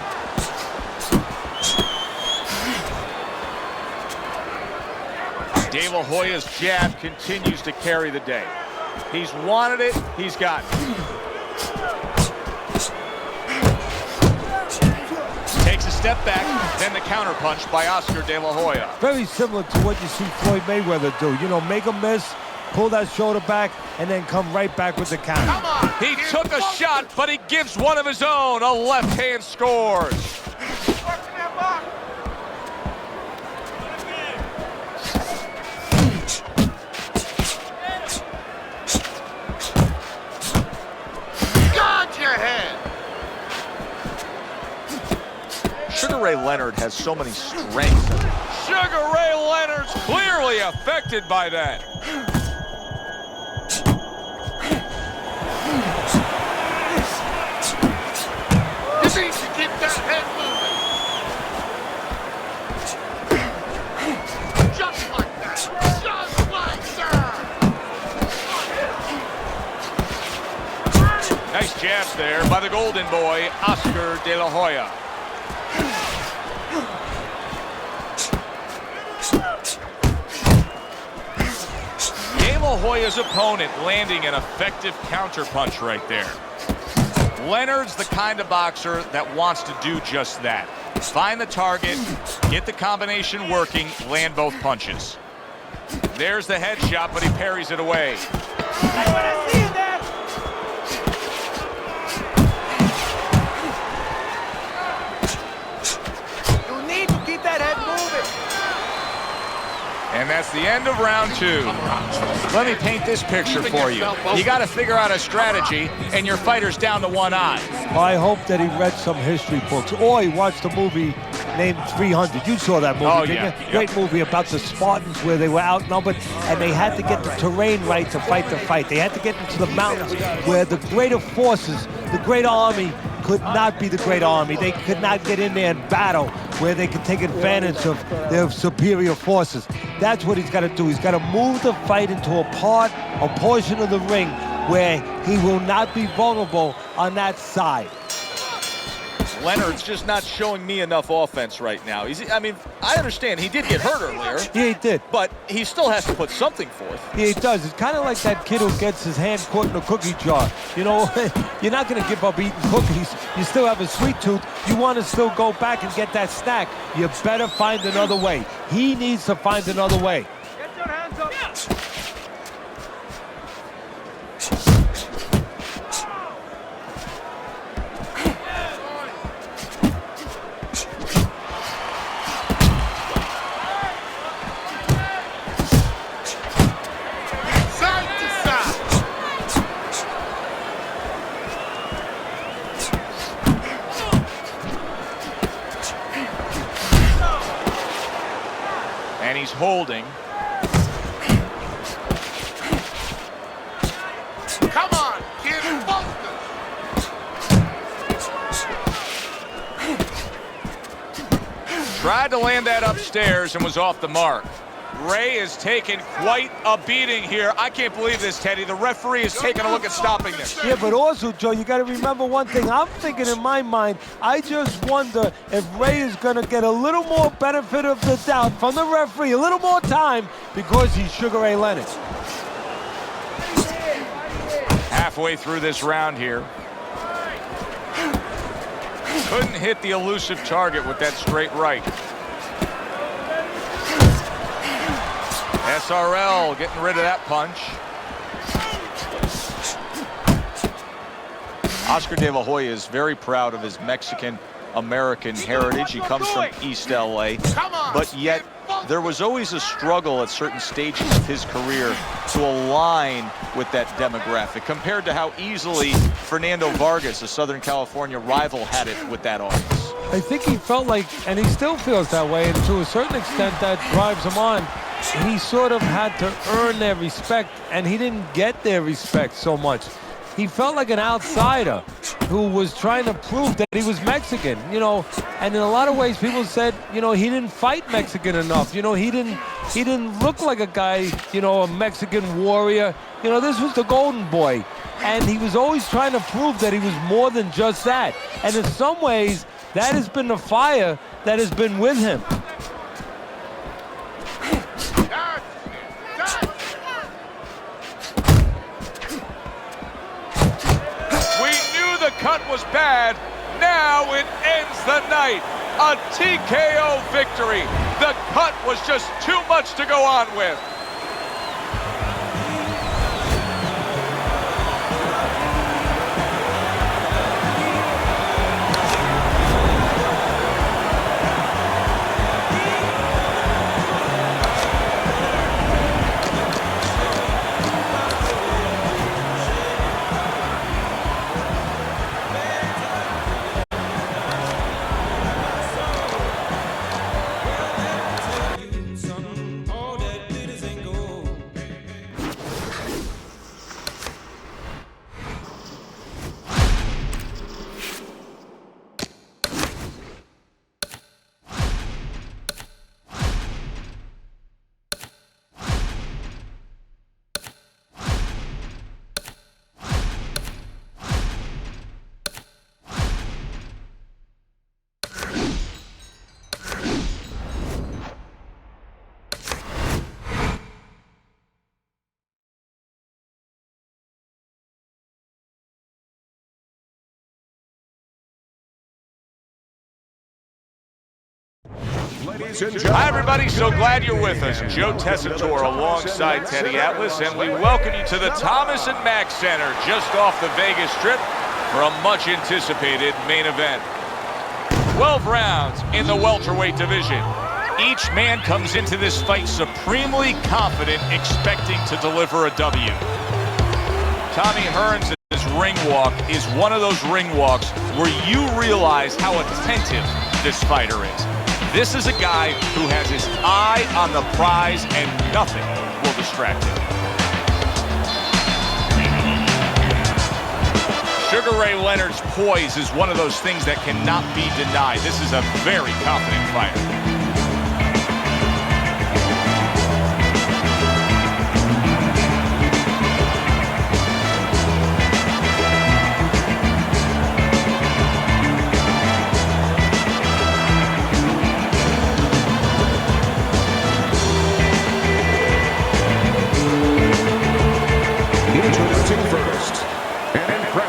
De La Hoya's jab continues to carry the day. He's wanted it, he's gotten it. Takes a step back, then the counterpunch by Oscar De La Hoya. Very similar to what you see Floyd Mayweather do. You know, make a miss, pull that shoulder back, and then come right back with the counter. He took a shot, but he gives one of his own. A left hand scores. Guard your head. Sugar Ray Leonard has so many strengths. Sugar Ray Leonard's clearly affected by that. You need to keep that head moving. Just like that. Just like that. Nice jabs there by the golden boy, Oscar De La Hoya. De La Hoya's opponent landing an effective counterpunch right there. Leonard's the kind of boxer that wants to do just that. Find the target, get the combination working, land both punches. There's the headshot, but he parries it away. That's what I see in there. You need to keep that head moving. And that's the end of round 2. Let me paint this picture for you. You got to figure out a strategy, and your fighter's down to one eye. Well, I hope that he read some history books, or he watched a movie named 300. You saw that movie, Oh, didn't yeah. you? Great movie about the Spartans where they were outnumbered, and they had to get the terrain right to fight the fight. They had to get into the mountains where the greater forces, the great army, could not be the great army. They could not get in there and battle where they could take advantage of their superior forces. That's what he's got to do. He's got to move the fight into a portion of the ring where he will not be vulnerable on that side. Leonard's just not showing me enough offense right now. I mean, I understand he did get hurt earlier. Yeah, he did. But he still has to put something forth. Yeah, he does. It's kind of like that kid who gets his hand caught in a cookie jar. You know, you're not going to give up eating cookies. You still have a sweet tooth. You want to still go back and get that snack. You better find another way. He needs to find another way. Get your hands up. Side to side. And he's holding. Come on, kid, Boston. Tried to land that upstairs and was off the mark. Ray is taking quite a beating here. I can't believe this, Teddy. The referee is taking a look at stopping this. Yeah, but also, Joe, you got to remember one thing. I'm thinking in my mind, I just wonder if Ray is going to get a little more benefit of the doubt from the referee, a little more time, because he's Sugar Ray Leonard. Halfway through this round here. Couldn't hit the elusive target with that straight right. SRL getting rid of that punch. Oscar De La Hoya is very proud of his Mexican-American heritage. He comes from East LA, but yet there was always a struggle at certain stages of his career to align with that demographic, compared to how easily Fernando Vargas, a Southern California rival, had it with that audience. I think he felt like, and he still feels that way, and to a certain extent that drives him on. He sort of had to earn their respect, and he didn't get their respect so much. He felt like an outsider who was trying to prove that he was Mexican, you know, and in a lot of ways people said, you know, he didn't fight Mexican enough. You know, he didn't look like a guy, you know, a Mexican warrior. You know, this was the golden boy, and he was always trying to prove that he was more than just that. And in some ways, that has been the fire that has been with him. Cut was bad. Now it ends the night. A TKO victory. The cut was just too much to go on with. Ladies and gentlemen. Hi, everybody. So glad you're with us. Joe Tessitore alongside Teddy Atlas, and we welcome you to the Thomas and Mack Center just off the Vegas Strip for a much-anticipated main event. 12 rounds in the welterweight division. Each man comes into this fight supremely confident, expecting to deliver a W. Tommy Hearns' ring walk is one of those ring walks where you realize how attentive this fighter is. This is a guy who has his eye on the prize and nothing will distract him. Sugar Ray Leonard's poise is one of those things that cannot be denied. This is a very confident fighter.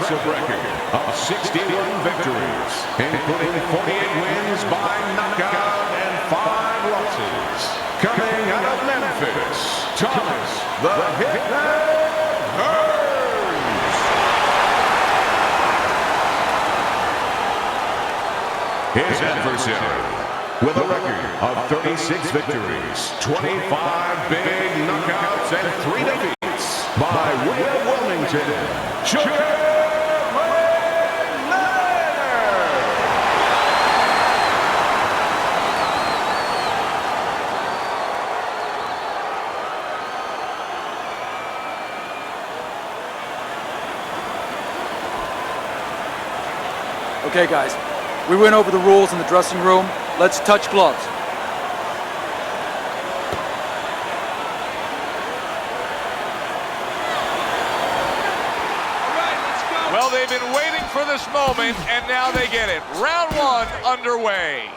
Record of 61 victories, including 48 wins by knockout and 5 losses. Coming out of Memphis, Thomas the Hitman Hearns. His adversary, with a record of 36 victories, 25 big knockouts, and 3 defeats, by way of Wilmington, Sugar. Okay, guys, we went over the rules in the dressing room. Let's touch gloves. Well, they've been waiting for this moment, and now they get it. Round 1 underway.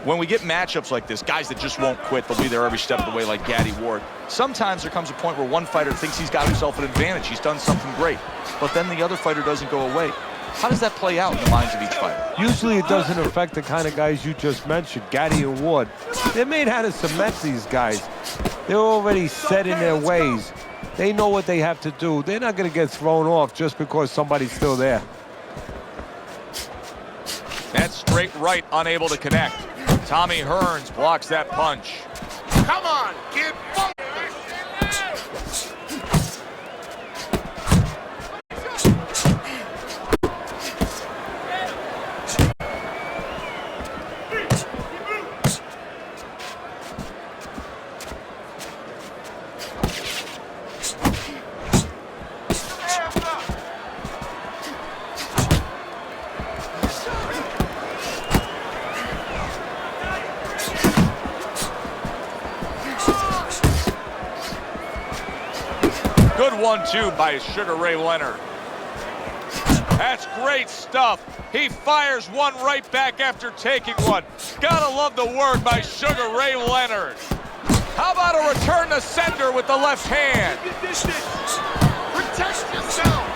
When we get matchups like this, guys that just won't quit, they'll be there every step of the way like Gaddy Ward. Sometimes there comes a point where one fighter thinks he's got himself an advantage. He's done something great, but then the other fighter doesn't go away. How does that play out in the minds of each fighter? Usually it doesn't affect the kind of guys you just mentioned, Gaddy and Ward. They're made how to cement these guys. They're already set in their ways. They know what they have to do. They're not going to get thrown off just because somebody's still there. That straight right, unable to connect. Tommy Hearns blocks that punch. Come on, kid. Good 1-2 by Sugar Ray Leonard. That's great stuff. He fires one right back after taking one. Gotta love the work by Sugar Ray Leonard. How about a return to sender with the left hand? Protect yourself.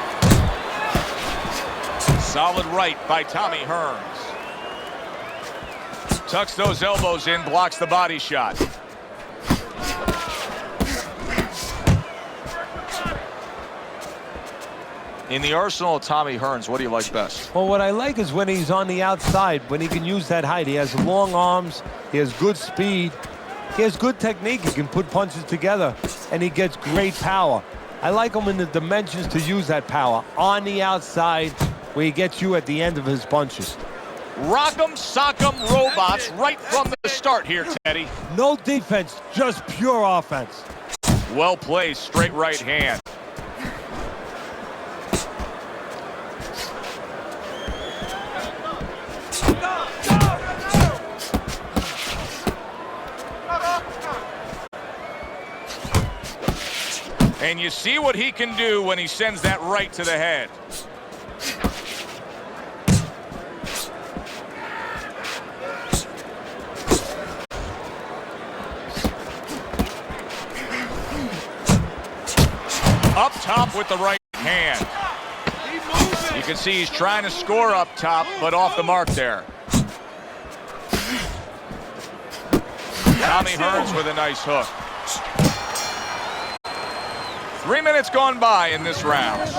Solid right by Tommy Hearns. Tucks those elbows in, blocks the body shot. In the arsenal of Tommy Hearns, what do you like best? Well, what I like is when he's on the outside, when he can use that height. He has long arms, he has good speed, he has good technique, he can put punches together, and he gets great power. I like him in the dimensions to use that power on the outside where he gets you at the end of his punches. Rock'em, sock'em robots right from the start here, Teddy. No defense, just pure offense. Well placed, straight right hand. And you see what he can do when he sends that right to the head. Up top with the right hand. You can see he's trying to score up top, but off the mark there. Tommy Hearns with a nice hook. 3 minutes gone by in this round.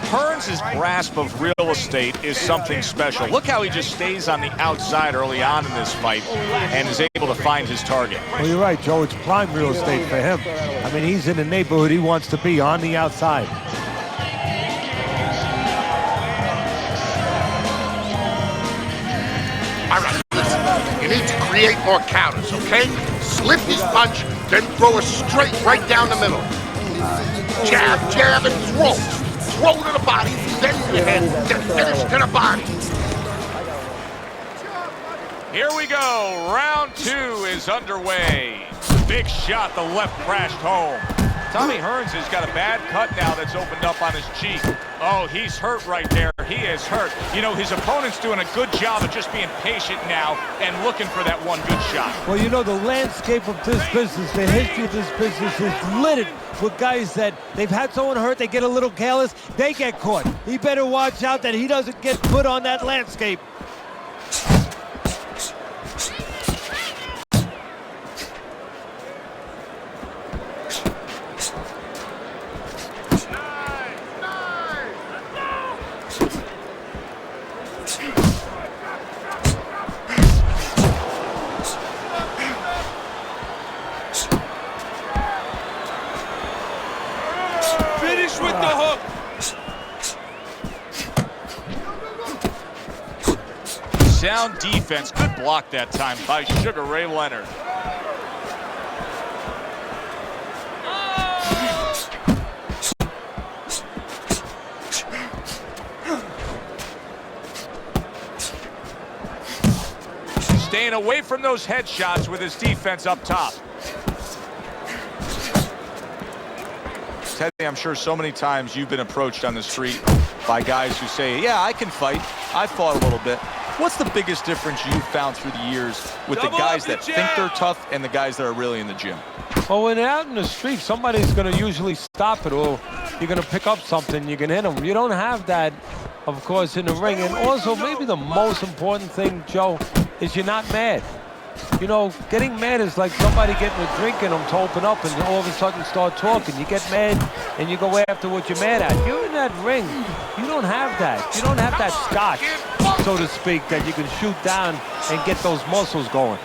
Hearns' grasp of real estate is something special. Look how he just stays on the outside early on in this fight and is able to find his target. Well, you're right, Joe. It's prime real estate for him. I mean, he's in the neighborhood he wants to be, on the outside. All right, listen. You need to create more counters, okay? Slip his punch, then throw a straight right down the middle. Jab, jab, and throw. Throw to the body, then your head, then finish to the body. Here we go. Round 2 is underway. Big shot, the left crashed home. Tommy Hearns has got a bad cut now that's opened up on his cheek. Oh, he's hurt right there. He is hurt. You know, his opponent's doing a good job of just being patient now and looking for that one good shot. Well, you know, the landscape of this business, the history of this business is littered with guys that they've had someone hurt, they get a little careless, they get caught. He better watch out that he doesn't get put on that landscape. Finish with the hook. Sound defense. Good block that time by Sugar Ray Leonard. Staying away from those headshots with his defense up top. Teddy, I'm sure so many times you've been approached on the street by guys who say, yeah, I can fight. I fought a little bit. What's the biggest difference you've found through the years with the guys that think they're tough and the guys that are really in the gym? Well, when they're out in the street, somebody's going to usually stop it, or you're going to pick up something, you can hit them. You don't have that, of course, in the ring. And also, maybe the most important thing, Joe, is you're not mad. You know, getting mad is like somebody getting a drink in them to open up and all of a sudden start talking. You get mad and you go after what you're mad at. You're in that ring. You don't have that. You don't have that scotch, so to speak, that you can shoot down and get those muscles going.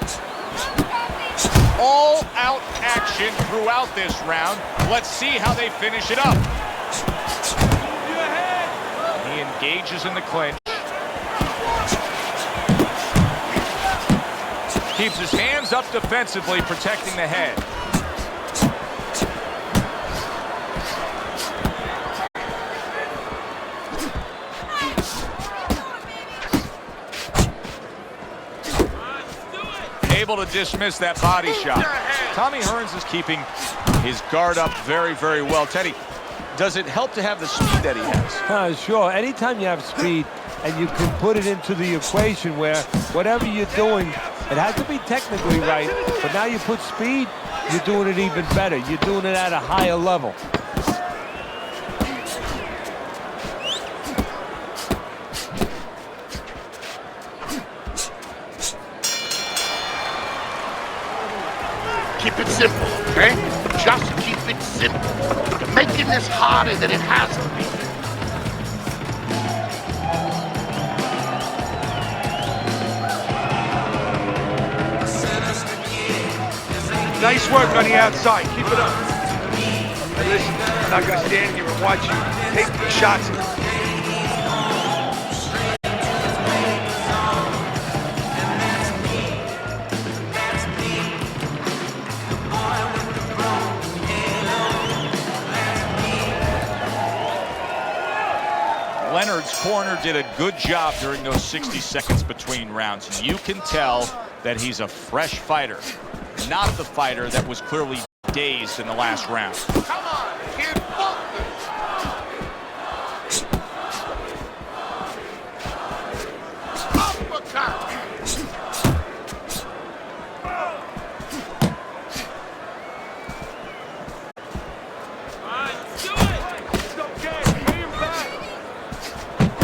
All-out action throughout this round. Let's see how they finish it up. He engages in the clinch. Keeps his hands up defensively, protecting the head. Able to dismiss that body shot. Tommy Hearns is keeping his guard up very, very well. Teddy, does it help to have the speed that he has? Sure. Anytime you have speed and you can put it into the equation where whatever you're doing, it has to be technically right, but now you put speed, you're doing it even better. You're doing it at a higher level. Keep it simple, okay? Just keep it simple. You're making this harder than it has to be. Nice work on the outside. Keep it up. Hey, listen, I'm not going to stand here and watch you take these shots. Leonard's corner did a good job during those 60 seconds between rounds. You can tell that he's a fresh fighter, not the fighter that was clearly dazed in the last round. Come on, kid, focus. Uppercut.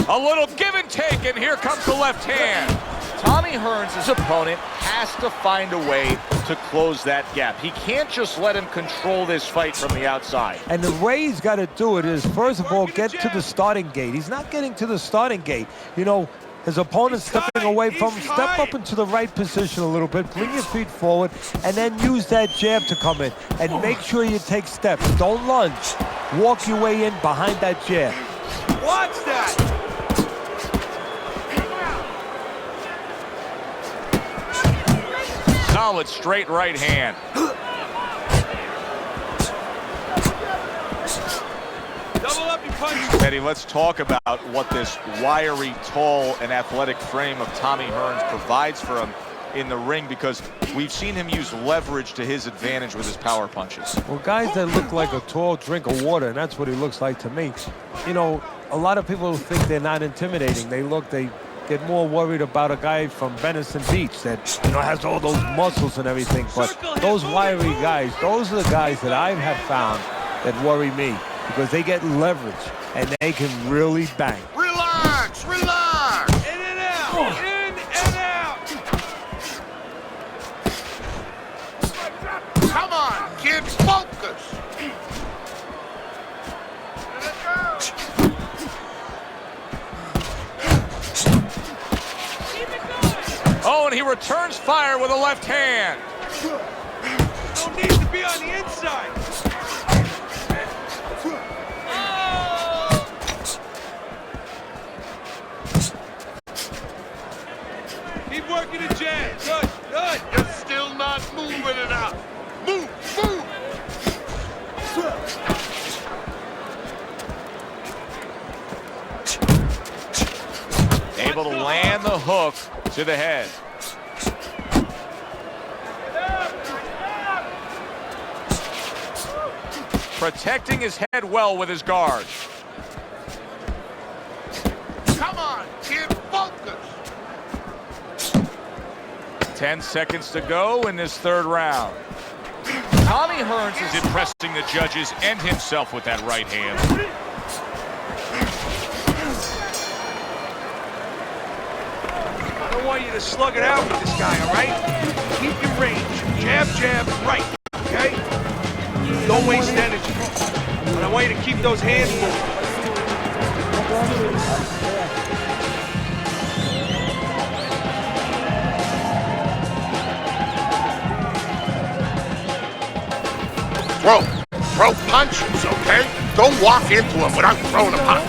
A little give and take, and here comes the left hand. Tommy Hearns' opponent has to find a way to close that gap. He can't just let him control this fight from the outside. And the way he's got to do it is, first of all, get to the starting gate. He's not getting to the starting gate. You know, his opponent stepping away from him, step up into the right position a little bit, bring your feet forward, and then use that jab to come in. And make sure you take steps. Don't lunge. Walk your way in behind that jab. Watch that! Solid straight right hand. Double up your punch. Eddie, let's talk about what this wiry, tall, and athletic frame of Tommy Hearns provides for him in the ring, because we've seen him use leverage to his advantage with his power punches. Well, guys that look like a tall drink of water, and that's what he looks like to me. You know, a lot of people think they're not intimidating. They get more worried about a guy from Venice Beach that, you know, has all those muscles and everything. But those wiry guys, those are the guys that I have found that worry me, because they get leverage and they can really bang. Relax, relax. In and out, in and out. Come on, kid, focus. Oh, and he returns fire with a left hand. No need to be on the inside. Keep working the jab. Good, good. You're still not moving enough. Move, move. Able to land the hook to the head. Protecting his head well with his guard. Come on, kid, focus. 10 seconds to go in this third round. Tommy Hearns is impressing the judges and himself with that right hand. I don't want you to slug it out with this guy, all right? Keep your range. Jab, jab, right, okay? Don't waste energy. But I want you to keep those hands moving. Throw punches, okay? Don't walk into him without throwing a punch.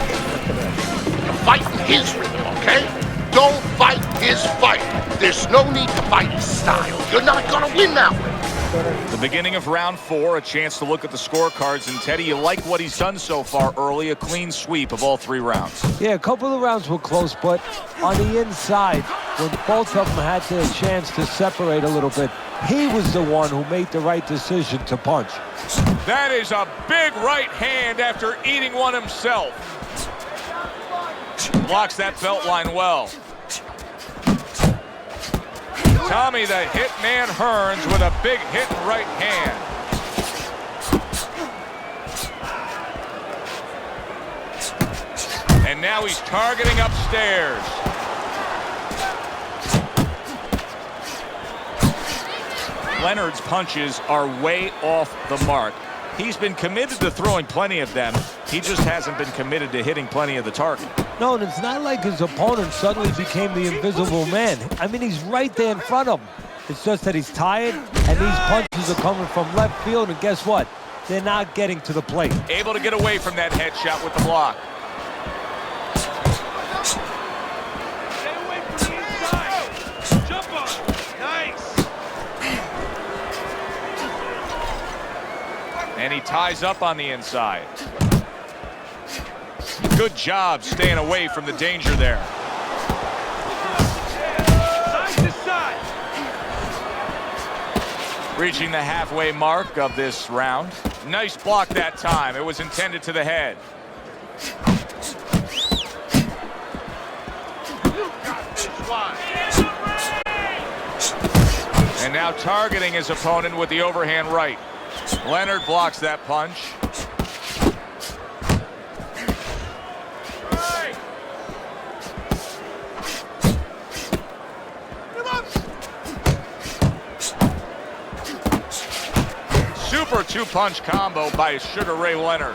You're fighting his rhythm, okay? Don't fight his fight. There's no need to fight his style. You're not gonna win that way. The beginning of round 4, a chance to look at the scorecards. And Teddy, you like what he's done so far early, a clean sweep of all 3 rounds. Yeah, a couple of rounds were close, but on the inside, when both of them had the chance to separate a little bit, he was the one who made the right decision to punch. That is a big right hand after eating one himself. Blocks that belt line well. Tommy the Hitman Hearns with a big hit right hand. And now he's targeting upstairs. Leonard's punches are way off the mark. He's been committed to throwing plenty of them. He just hasn't been committed to hitting plenty of the target. No, and it's not like his opponent suddenly became the invisible man. I mean, he's right there in front of him. It's just that he's tired, and these punches are coming from left field, and guess what? They're not getting to the plate. Able to get away from that headshot with the block. Stay away from the inside. Jump on him. Nice. And he ties up on the inside. Good job staying away from the danger there. Side to side. Reaching the halfway mark of this round. Nice block that time. It was intended to the head. And now targeting his opponent with the overhand right. Leonard blocks that punch. two-punch combo by Sugar Ray Leonard.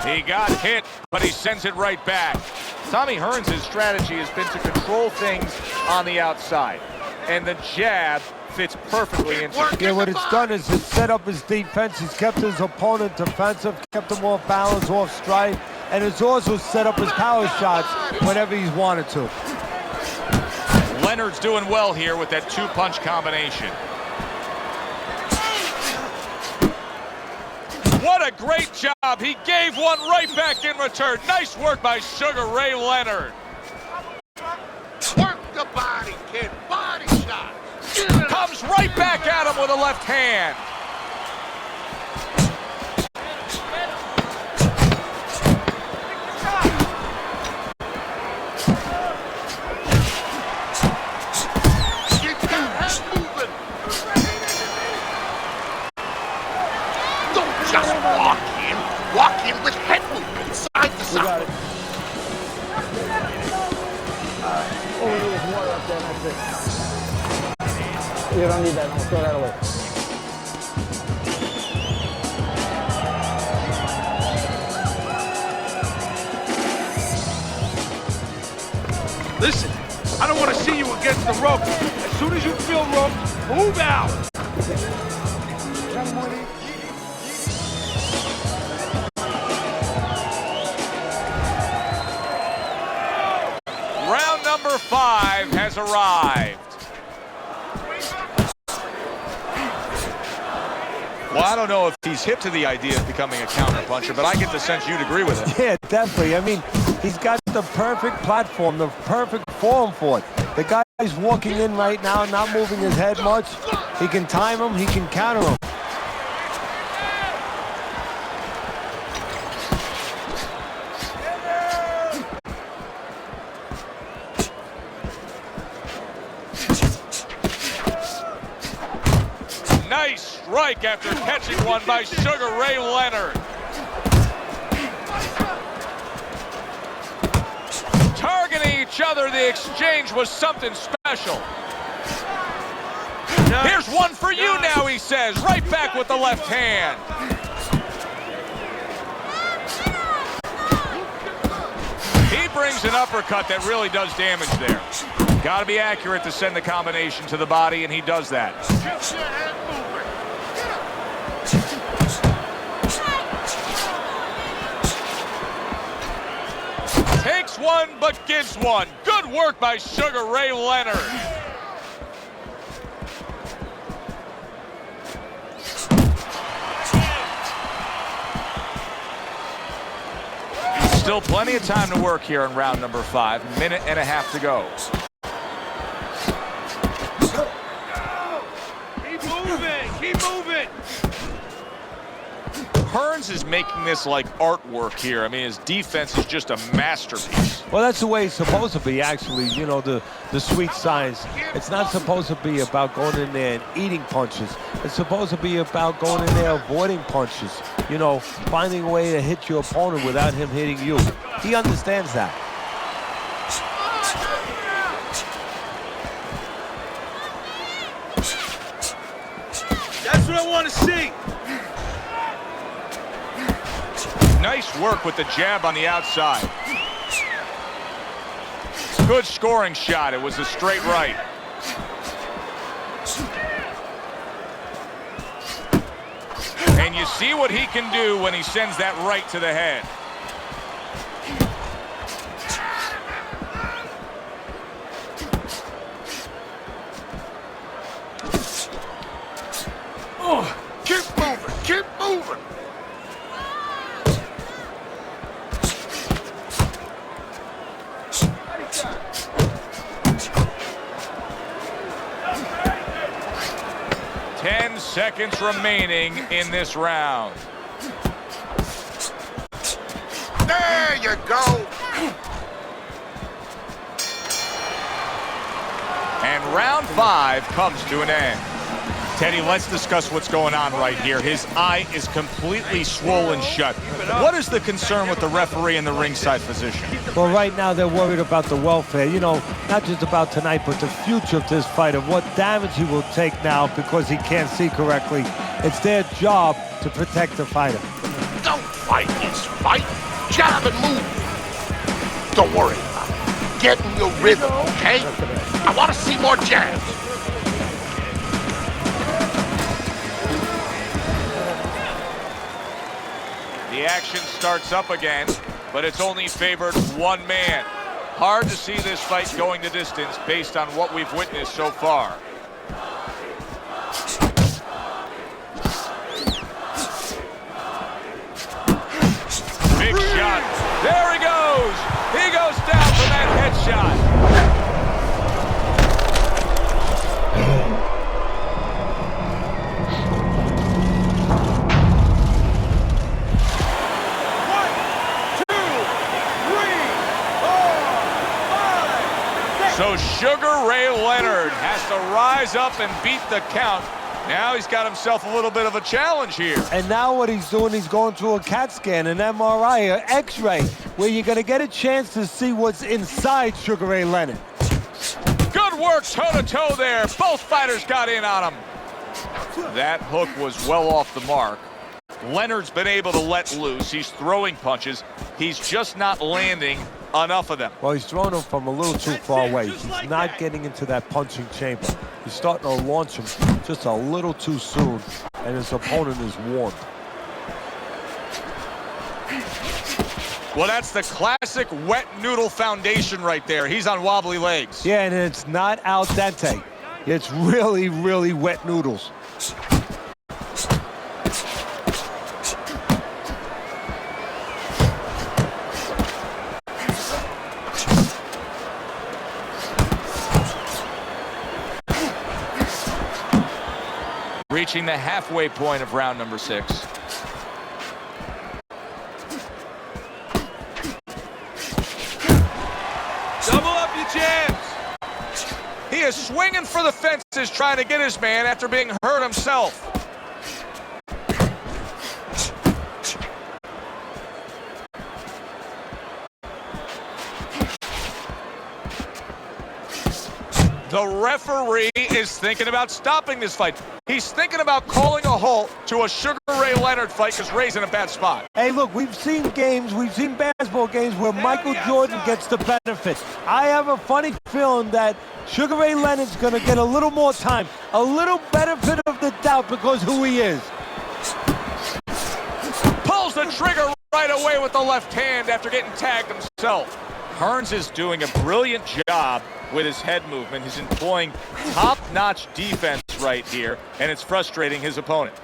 He got hit, but he sends it right back. Tommy Hearns' strategy has been to control things on the outside, and the jab fits perfectly into it. Yeah, what it's done is it's set up his defense. He's kept his opponent defensive, kept him off balance, off stride, and it's also set up his power shots whenever he's wanted to. Leonard's doing well here with that two-punch combination. What a great job. He gave one right back in return. Nice work by Sugar Ray Leonard. Work the body, kid. Body shot. Comes right back at him with a left hand. Keep that head moving. Don't just walk in. Walk in with head movement, side to side. You don't need that. I'll throw that away. Listen, I don't want to see you against the rope. As soon as you feel rope, move out. Round number 5 has arrived. Well, I don't know if he's hip to the idea of becoming a counterpuncher, but I get the sense you'd agree with it. Yeah, definitely. I mean, he's got the perfect platform, the perfect form for it. The guy's walking in right now, not moving his head much. He can time him, he can counter him. Nice strike after catching one by Sugar Ray Leonard. Targeting each other, the exchange was something special. Nice. Here's one for you now, he says, right back with the left hand. He brings an uppercut that really does damage there. Got to be accurate to send the combination to the body, and he does that. Takes one, but gives one. Good work by Sugar Ray Leonard. Still plenty of time to work here in round number 5. Minute and a half to go. Keep moving, keep moving. Hearns is making this like artwork here. I mean, his defense is just a masterpiece. Well, that's the way it's supposed to be, actually. You know, the sweet science. It's not supposed to be about going in there and eating punches. It's supposed to be about going in there avoiding punches. You know, finding a way to hit your opponent without him hitting you. He understands that. That's what I want to see. Nice work with the jab on the outside. Good scoring shot. It was a straight right. And you see what he can do when he sends that right to the head. Oh, keep moving, keep moving. Ten seconds remaining in this round. There you go. And round 5 comes to an end. Teddy, let's discuss what's going on right here. His eye is completely swollen shut. What is the concern with the referee in the ringside position? Well, right now they're worried about the welfare. You know, not just about tonight, but the future of this fight and what damage he will take now because he can't see correctly. It's their job to protect the fighter. Don't fight this fight. Jab and move. Don't worry about it. Get in your rhythm, okay? I want to see more jabs. The action starts up again, but it's only favored one man. Hard to see this fight going the distance based on what we've witnessed so far. Big shot. There he goes. He goes down for that headshot. So Sugar Ray Leonard has to rise up and beat the count. Now he's got himself a little bit of a challenge here. And now what he's doing, he's going through a CAT scan, an MRI, an X-ray, where you're going to get a chance to see what's inside Sugar Ray Leonard. Good work toe-to-toe there. Both fighters got in on him. That hook was well off the mark. Leonard's been able to let loose. He's throwing punches. He's just not landing enough of them. Well, he's throwing them from a little too far away. He's not getting into that punching chamber. He's starting to launch him just a little too soon, and his opponent is warned. Well, that's the classic wet noodle foundation right there. He's on wobbly legs. Yeah, and it's not al dente. It's really, really wet noodles. Reaching the halfway point of round number 6. Double up your jabs. He is swinging for the fences, trying to get his man after being hurt himself. The referee is thinking about stopping this fight. He's thinking about calling a halt to a Sugar Ray Leonard fight because Ray's in a bad spot. Hey, look, we've seen basketball games where Michael Jordan gets the benefit. I have a funny feeling that Sugar Ray Leonard's going to get a little more time, a little benefit of the doubt because who he is. Pulls the trigger right away with the left hand after getting tagged himself. Hearns is doing a brilliant job with his head movement. He's employing top-notch defense right here, and it's frustrating his opponent.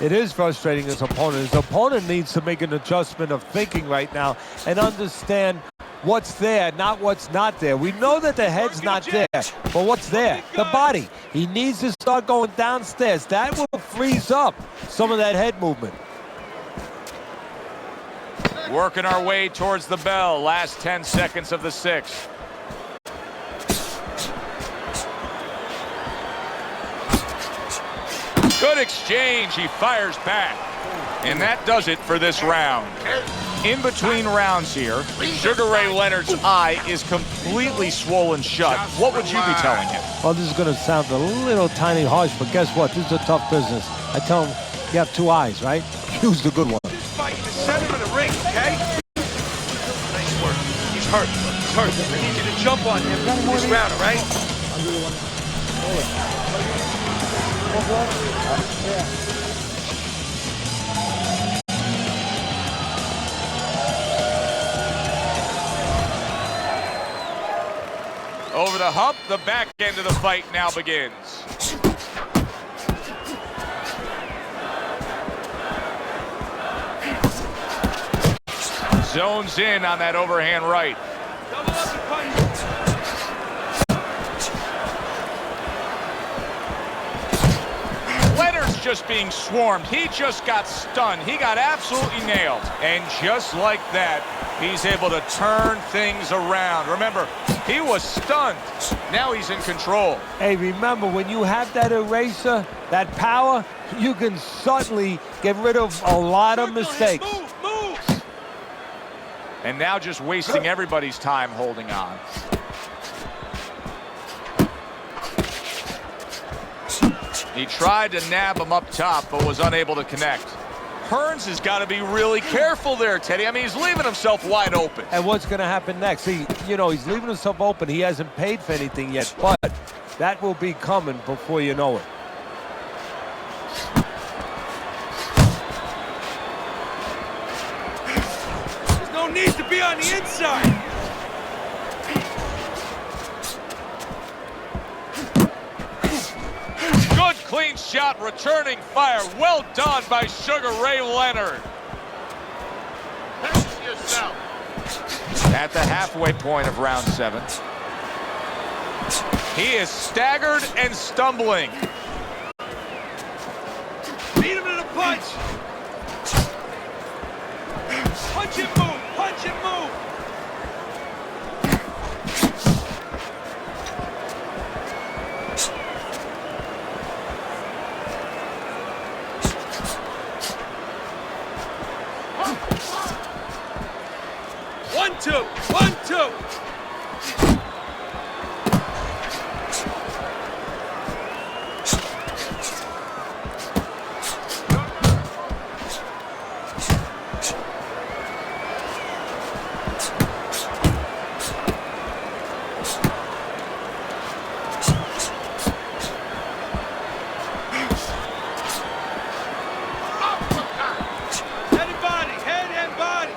It is frustrating his opponent. His opponent needs to make an adjustment of thinking right now and understand what's there, not what's not there. We know that the head's not there, but what's there? The body. He needs to start going downstairs. That will freeze up some of that head movement. Working our way towards the bell. Last 10 seconds of the 6th. Good exchange. He fires back. And that does it for this round. In between rounds here, Sugar Ray Leonard's eye is completely swollen shut. What would you be telling him? Well, this is going to sound a little tiny harsh, but guess what? This is a tough business. I tell him, you have 2 eyes, right? Use the good one. Fight in the center of the ring, okay? Nice work. He's hurt. He's hurt. I need you to jump on him this round, all right? Over the hump, the back end of the fight now begins. Zones in on that overhand right. Double up and punch. Leonard's just being swarmed. He just got stunned. He got absolutely nailed. And just like that, He's able to turn things around. Remember, he was stunned. Now he's in control. Hey, remember, when you have that eraser, that power, you can suddenly get rid of a lot of mistakes. Move! And now just wasting everybody's time holding on. He tried to nab him up top, but was unable to connect. Hearns has got to be really careful there, Teddy. I mean, he's leaving himself wide open. And what's going to happen next? He's leaving himself open. He hasn't paid for anything yet, but that will be coming before you know it. There's no need to be on the inside. Good clean shot, returning fire. Well done by Sugar Ray Leonard. Pace yourself. At the halfway point of round 7. He is staggered and stumbling. Beat him in a punch. Punch and move. Punch and move. One, two. Head and body.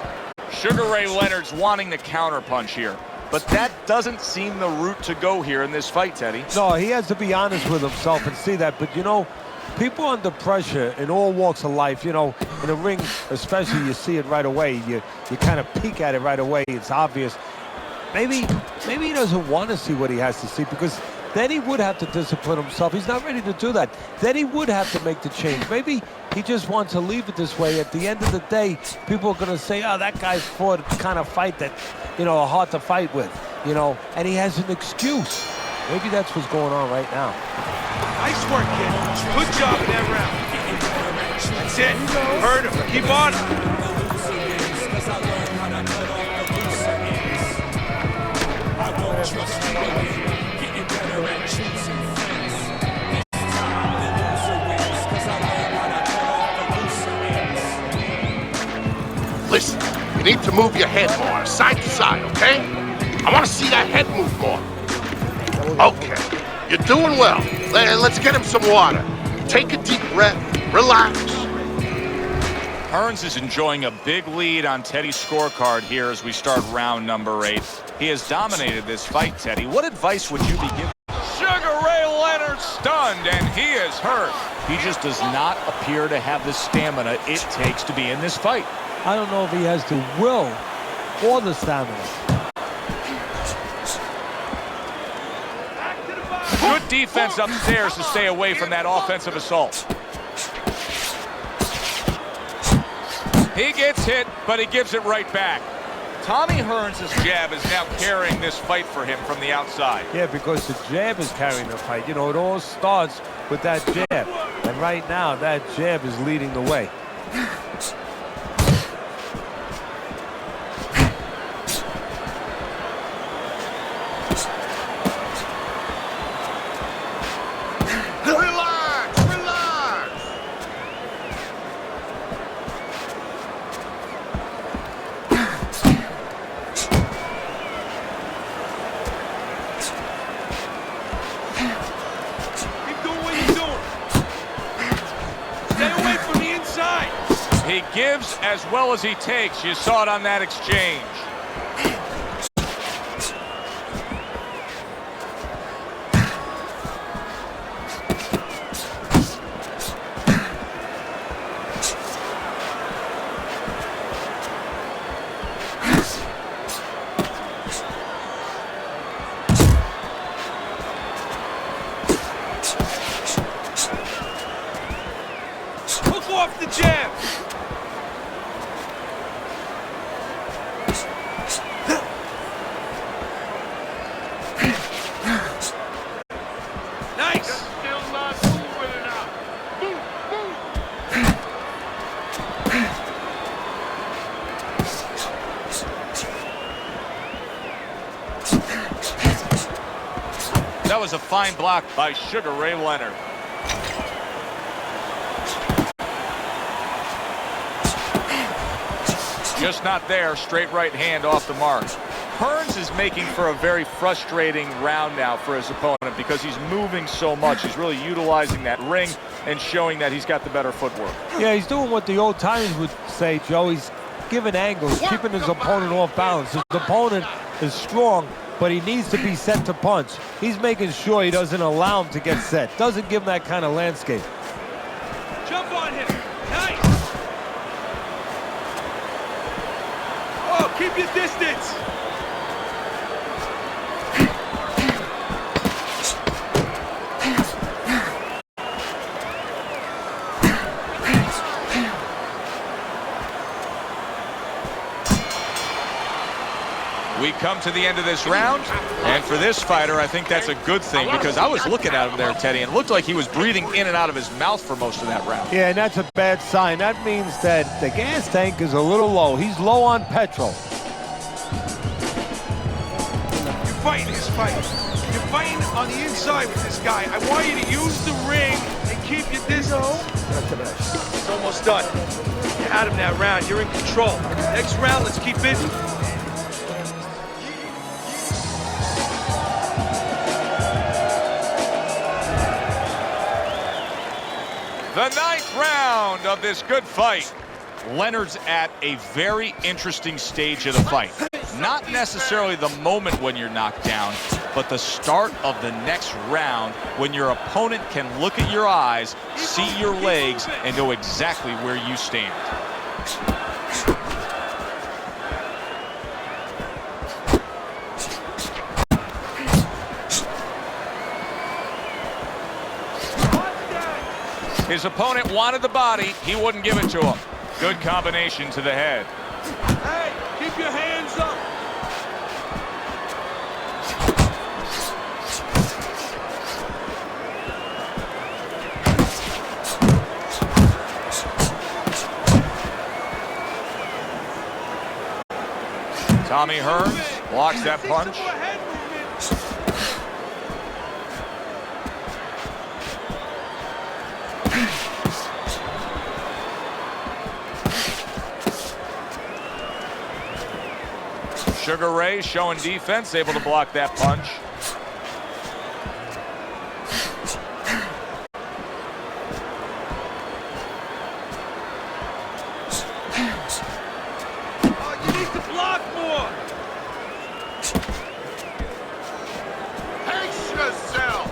Sugar Ray Leonard's wanting the counterpunch here, but that doesn't seem the route to go here in this fight, Teddy. No, he has to be honest with himself and see that. But, people under pressure in all walks of life, in the ring especially, you see it right away. You kind of peek at it right away. It's obvious. Maybe he doesn't want to see what he has to see, because then he would have to discipline himself. He's not ready to do that. Then he would have to make the change. Maybe he just wants to leave it this way. At the end of the day, people are going to say, oh, that guy's fought the kind of fight that, hard to fight with, and he has an excuse. Maybe that's what's going on right now. Nice work, kid. Good job in that round. That's it. Heard him. Keep on him. Listen, you need to move your head more, side to side, okay? I want to see that head move more. Okay, you're doing well. Let's get him some water. Take a deep breath, relax. Hearns is enjoying a big lead on Teddy's scorecard here as we start round number 8. He has dominated this fight, Teddy. What advice would you be giving? Sugar Ray Leonard stunned, and he is hurt. He just does not appear to have the stamina it takes to be in this fight. I don't know if he has the will or the stamina. Good defense upstairs to stay away from that offensive assault. He gets hit, but he gives it right back. Tommy Hearns' jab is now carrying this fight for him from the outside. Yeah, because the jab is carrying the fight. It all starts with that jab. And right now, that jab is leading the way. He gives as well as he takes. You saw it on that exchange. Hook off the jab. Nice. Still not moving enough. Move, move. That was a fine block by Sugar Ray Leonard. Just not there. Straight right hand off the mark. Hearns is making for a very frustrating round now for his opponent because he's moving so much. He's really utilizing that ring and showing that he's got the better footwork. Yeah, he's doing what the old timers would say, Joe. He's giving angles, keeping his opponent off balance. His opponent is strong, but he needs to be set to punch. He's making sure he doesn't allow him to get set. Doesn't give him that kind of landscape. Jump on him. Nice. Oh, keep your distance. We come to the end of this round, and for this fighter, I think that's a good thing because I was looking at him there, Teddy, and it looked like he was breathing in and out of his mouth for most of that round. Yeah, and that's a bad sign. That means that the gas tank is a little low. He's low on petrol. You're fighting his fight. You're fighting on the inside with this guy. I want you to use the ring and keep your distance. It's almost done. You had him that round. You're in control. Next round, let's keep busy. The 9th round of this good fight. Leonard's at a very interesting stage of the fight. Not necessarily the moment when you're knocked down, but the start of the next round when your opponent can look at your eyes, see your legs, and know exactly where you stand. His opponent wanted the body. He wouldn't give it to him. Good combination to the head. Hey, keep your hands up. Tommy Hearns blocks that punch. Sugar Ray showing defense, able to block that punch. Oh, you need to block more. Pace yourself.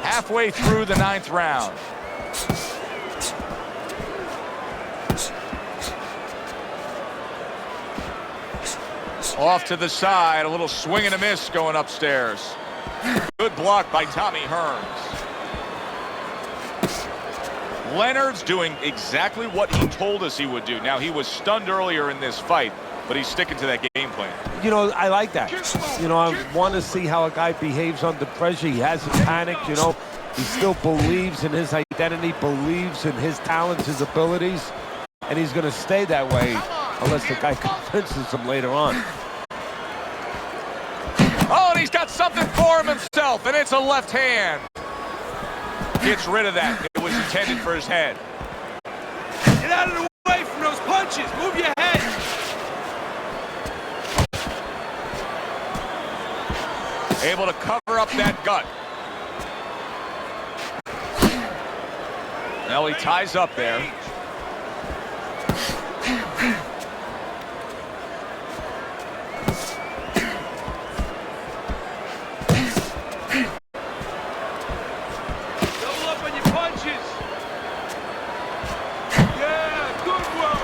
Halfway through the 9th round. Off to the side, a little swing and a miss going upstairs. Good block by Tommy Hearns. Leonard's doing exactly what he told us he would do. Now, he was stunned earlier in this fight, but he's sticking to that game plan. You know, I like that. You know, I want to see how a guy behaves under pressure. He hasn't panicked, you know. He still believes in his identity, believes in his talents, his abilities, and he's going to stay that way unless the guy convinces him later on. Oh, and he's got something for him himself, and it's a left hand. Gets rid of that. It was intended for his head. Get out of the way from those punches. Move your head. Able to cover up that gut. Now he ties up there. Double up on your punches. Yeah, good one.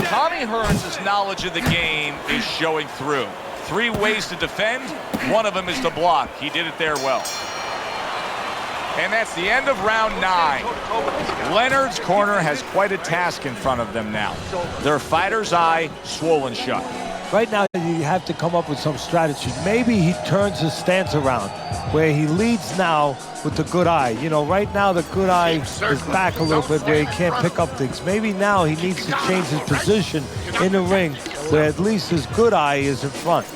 Tommy Hearns' knowledge of the game is showing through. 3 ways to defend. One of them is to block. He did it there well. And that's the end of round 9. Leonard's corner has quite a task in front of them now. Their fighter's eye swollen shut. Right now, you have to come up with some strategy. Maybe he turns his stance around, where he leads now with the good eye. You know, right now the good eye is back a little bit where he can't pick up things. Maybe now he needs to change his position in the ring, where at least his good eye is in front.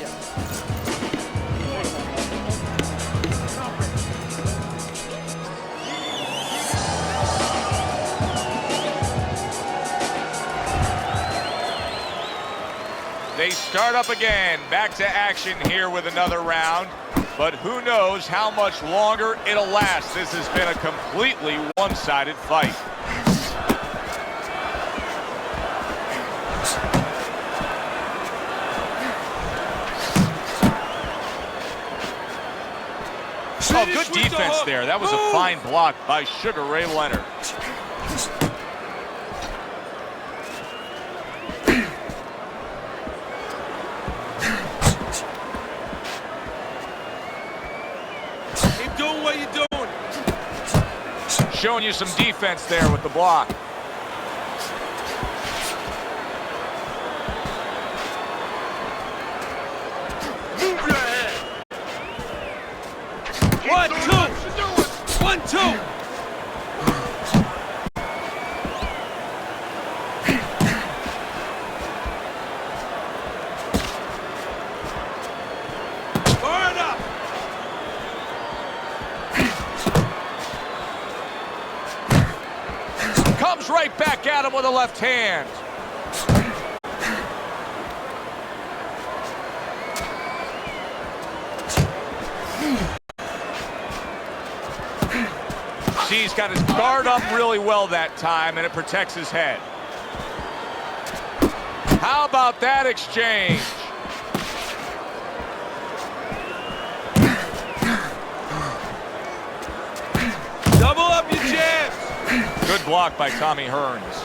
They start up again, back to action here with another round, but who knows how much longer it'll last. This has been a completely one-sided fight. Oh, good defense there. That was a fine block by Sugar Ray Leonard. What you doing? Showing you some defense there with the block. Move your head. 1, 2. 1, 2. Burn up. Comes right back at him with a left hand. See, he's got his guard up really well that time, and it protects his head. How about that exchange? Double up your jabs. Good block by Tommy Hearns.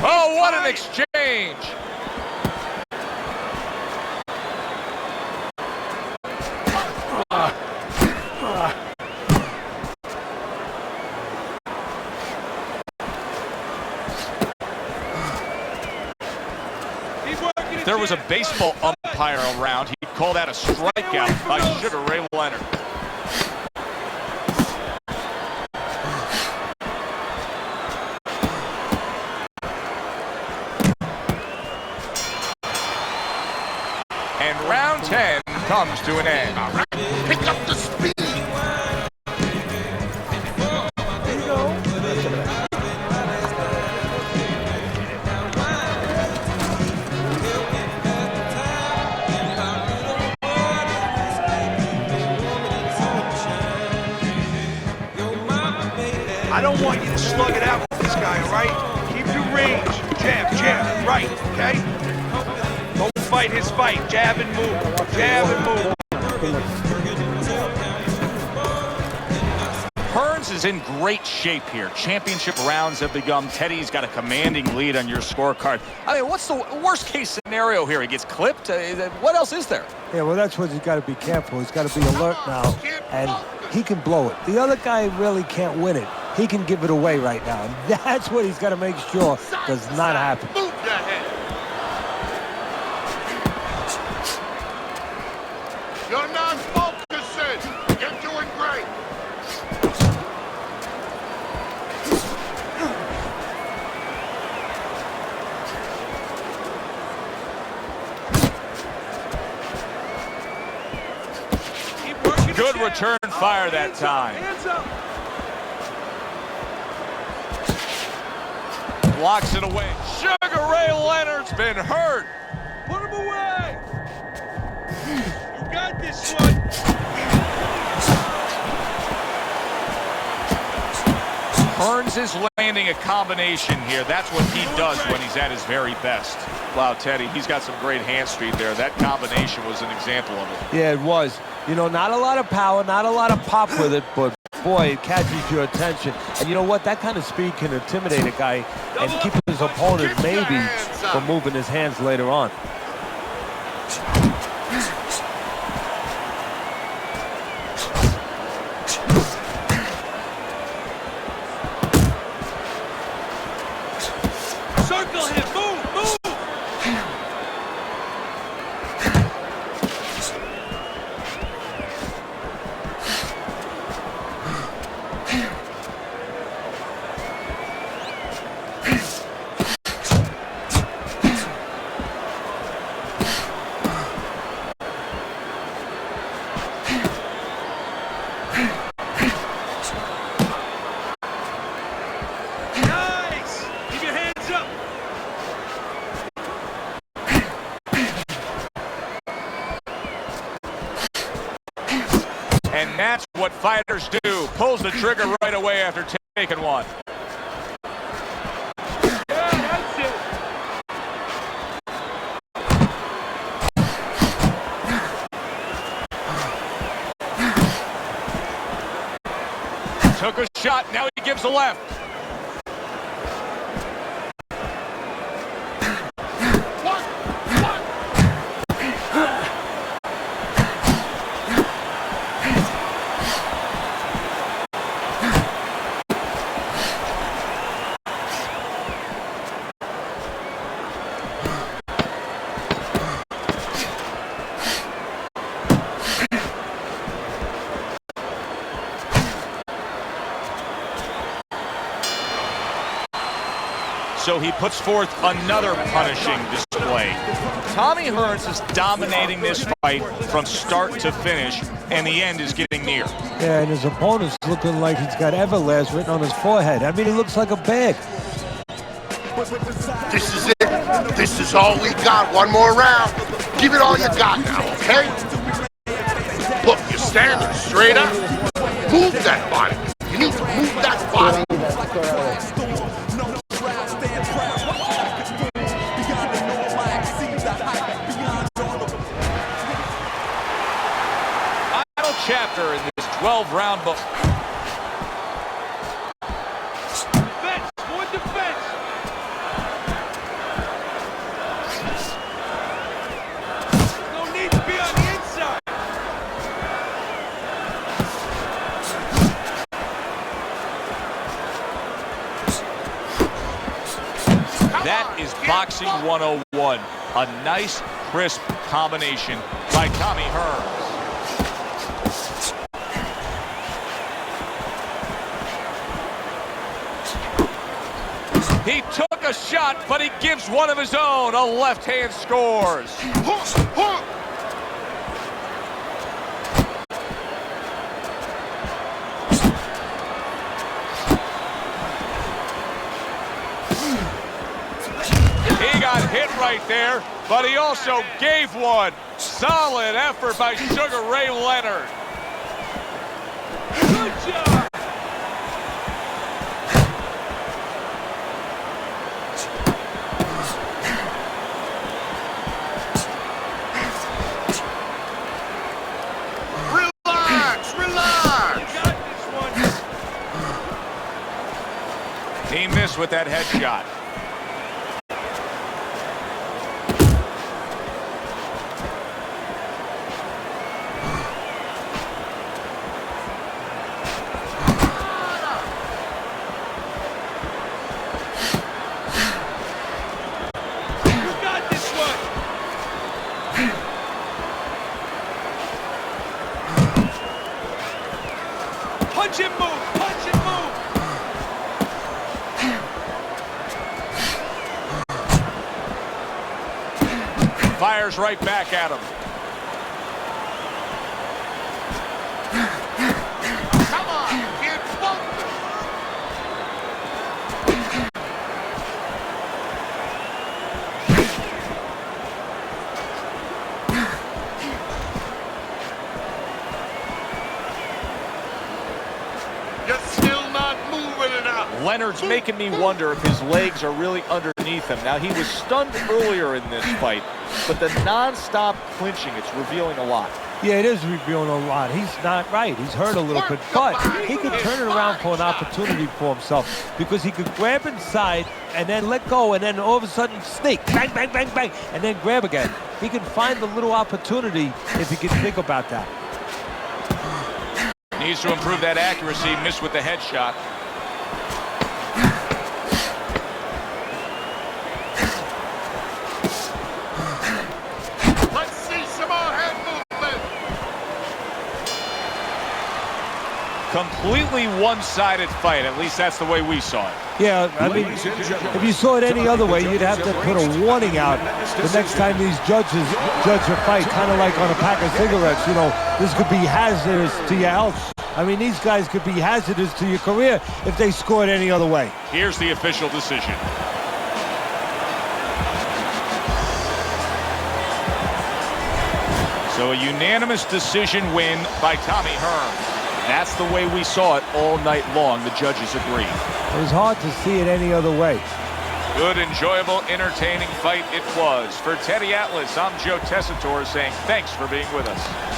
Oh, what an exchange! If there was a baseball umpire around, he'd call that a strikeout by Sugar Ray Leonard. And round 10 comes to an end. Pick up the speed. I don't want you to slug it out with this guy, all right? Keep your range. Jab, jab, right, okay? Don't fight his fight. Jab and move. Jab and move. Hearns is in great shape here. Championship rounds have begun. Teddy's got a commanding lead on your scorecard. I mean, what's the worst case scenario here? He gets clipped? What else is there? Yeah, well, that's what he's got to be careful. He's got to be alert now, and he can blow it. The other guy really can't win it. He can give it away right now, and that's what he's got to make sure does not happen. Move your head. You're non-focusing. You're doing great. Good return fire that time. Hands up. Blocks it away. Sugar Ray Leonard's been hurt. Put him away. You got this one. Hearns is landing a combination here. That's what he does when he's at his very best. Wow, Teddy, he's got some great hand speed there. That combination was an example of it. Yeah, it was. You know, not a lot of power, not a lot of pop with it, but boy, it catches your attention. And you know what? That kind of speed can intimidate a guy and keep his opponent maybe from moving his hands later on. Circle him. Move, move. Nice. Keep your hands up. And that's what fighters do. Pulls the trigger right away after taking one. Yeah, that's it. Took a shot, now he gives a left. So he puts forth another punishing display. Tommy Hearns is dominating this fight from start to finish, and the end is getting near. Yeah, and his opponent's looking like he's got Everlast written on his forehead. I mean, he looks like a bag. This is it. This is all we got. One more round. Give it all you got now, okay? Look, you're standing straight up. Move that body. You need to move that body. Final chapter in this 12-round book. Defense. More defense. No need to be on the inside. That is Boxing 101. A nice, crisp combination by Tommy Hearns. He took a shot, but he gives one of his own. A left hand scores. He got hit right there, but he also gave one. Solid effort by Sugar Ray Leonard. Good job. Relax, relax. You got this one. He missed with that headshot. You got this one. Punch and move. Punch and move. Fires right back at him. Leonard's making me wonder if his legs are really underneath him. Now, he was stunned earlier in this fight, but the non-stop clinching, it's revealing a lot. Yeah, it is revealing a lot. He's not right. He's hurt a little bit, but he could turn it around for an opportunity for himself because he could grab inside and then let go and then all of a sudden sneak, bang, bang, bang, bang, and then grab again. He can find a little opportunity if he can think about that. Needs to improve that accuracy. Missed with the headshot. Let's see some more head movement. Completely one-sided fight. At least that's the way we saw it. Yeah, I mean, if you saw it any other way, you'd have to put a warning out the next time these judges judge a fight, kind of like on a pack of cigarettes. You know, this could be hazardous to your health. I mean, these guys could be hazardous to your career if they scored any other way. Here's the official decision. So a unanimous decision win by Tommy Hearns. That's the way we saw it all night long. The judges agreed. It was hard to see it any other way. Good, enjoyable, entertaining fight it was. For Teddy Atlas, I'm Joe Tessitore saying thanks for being with us.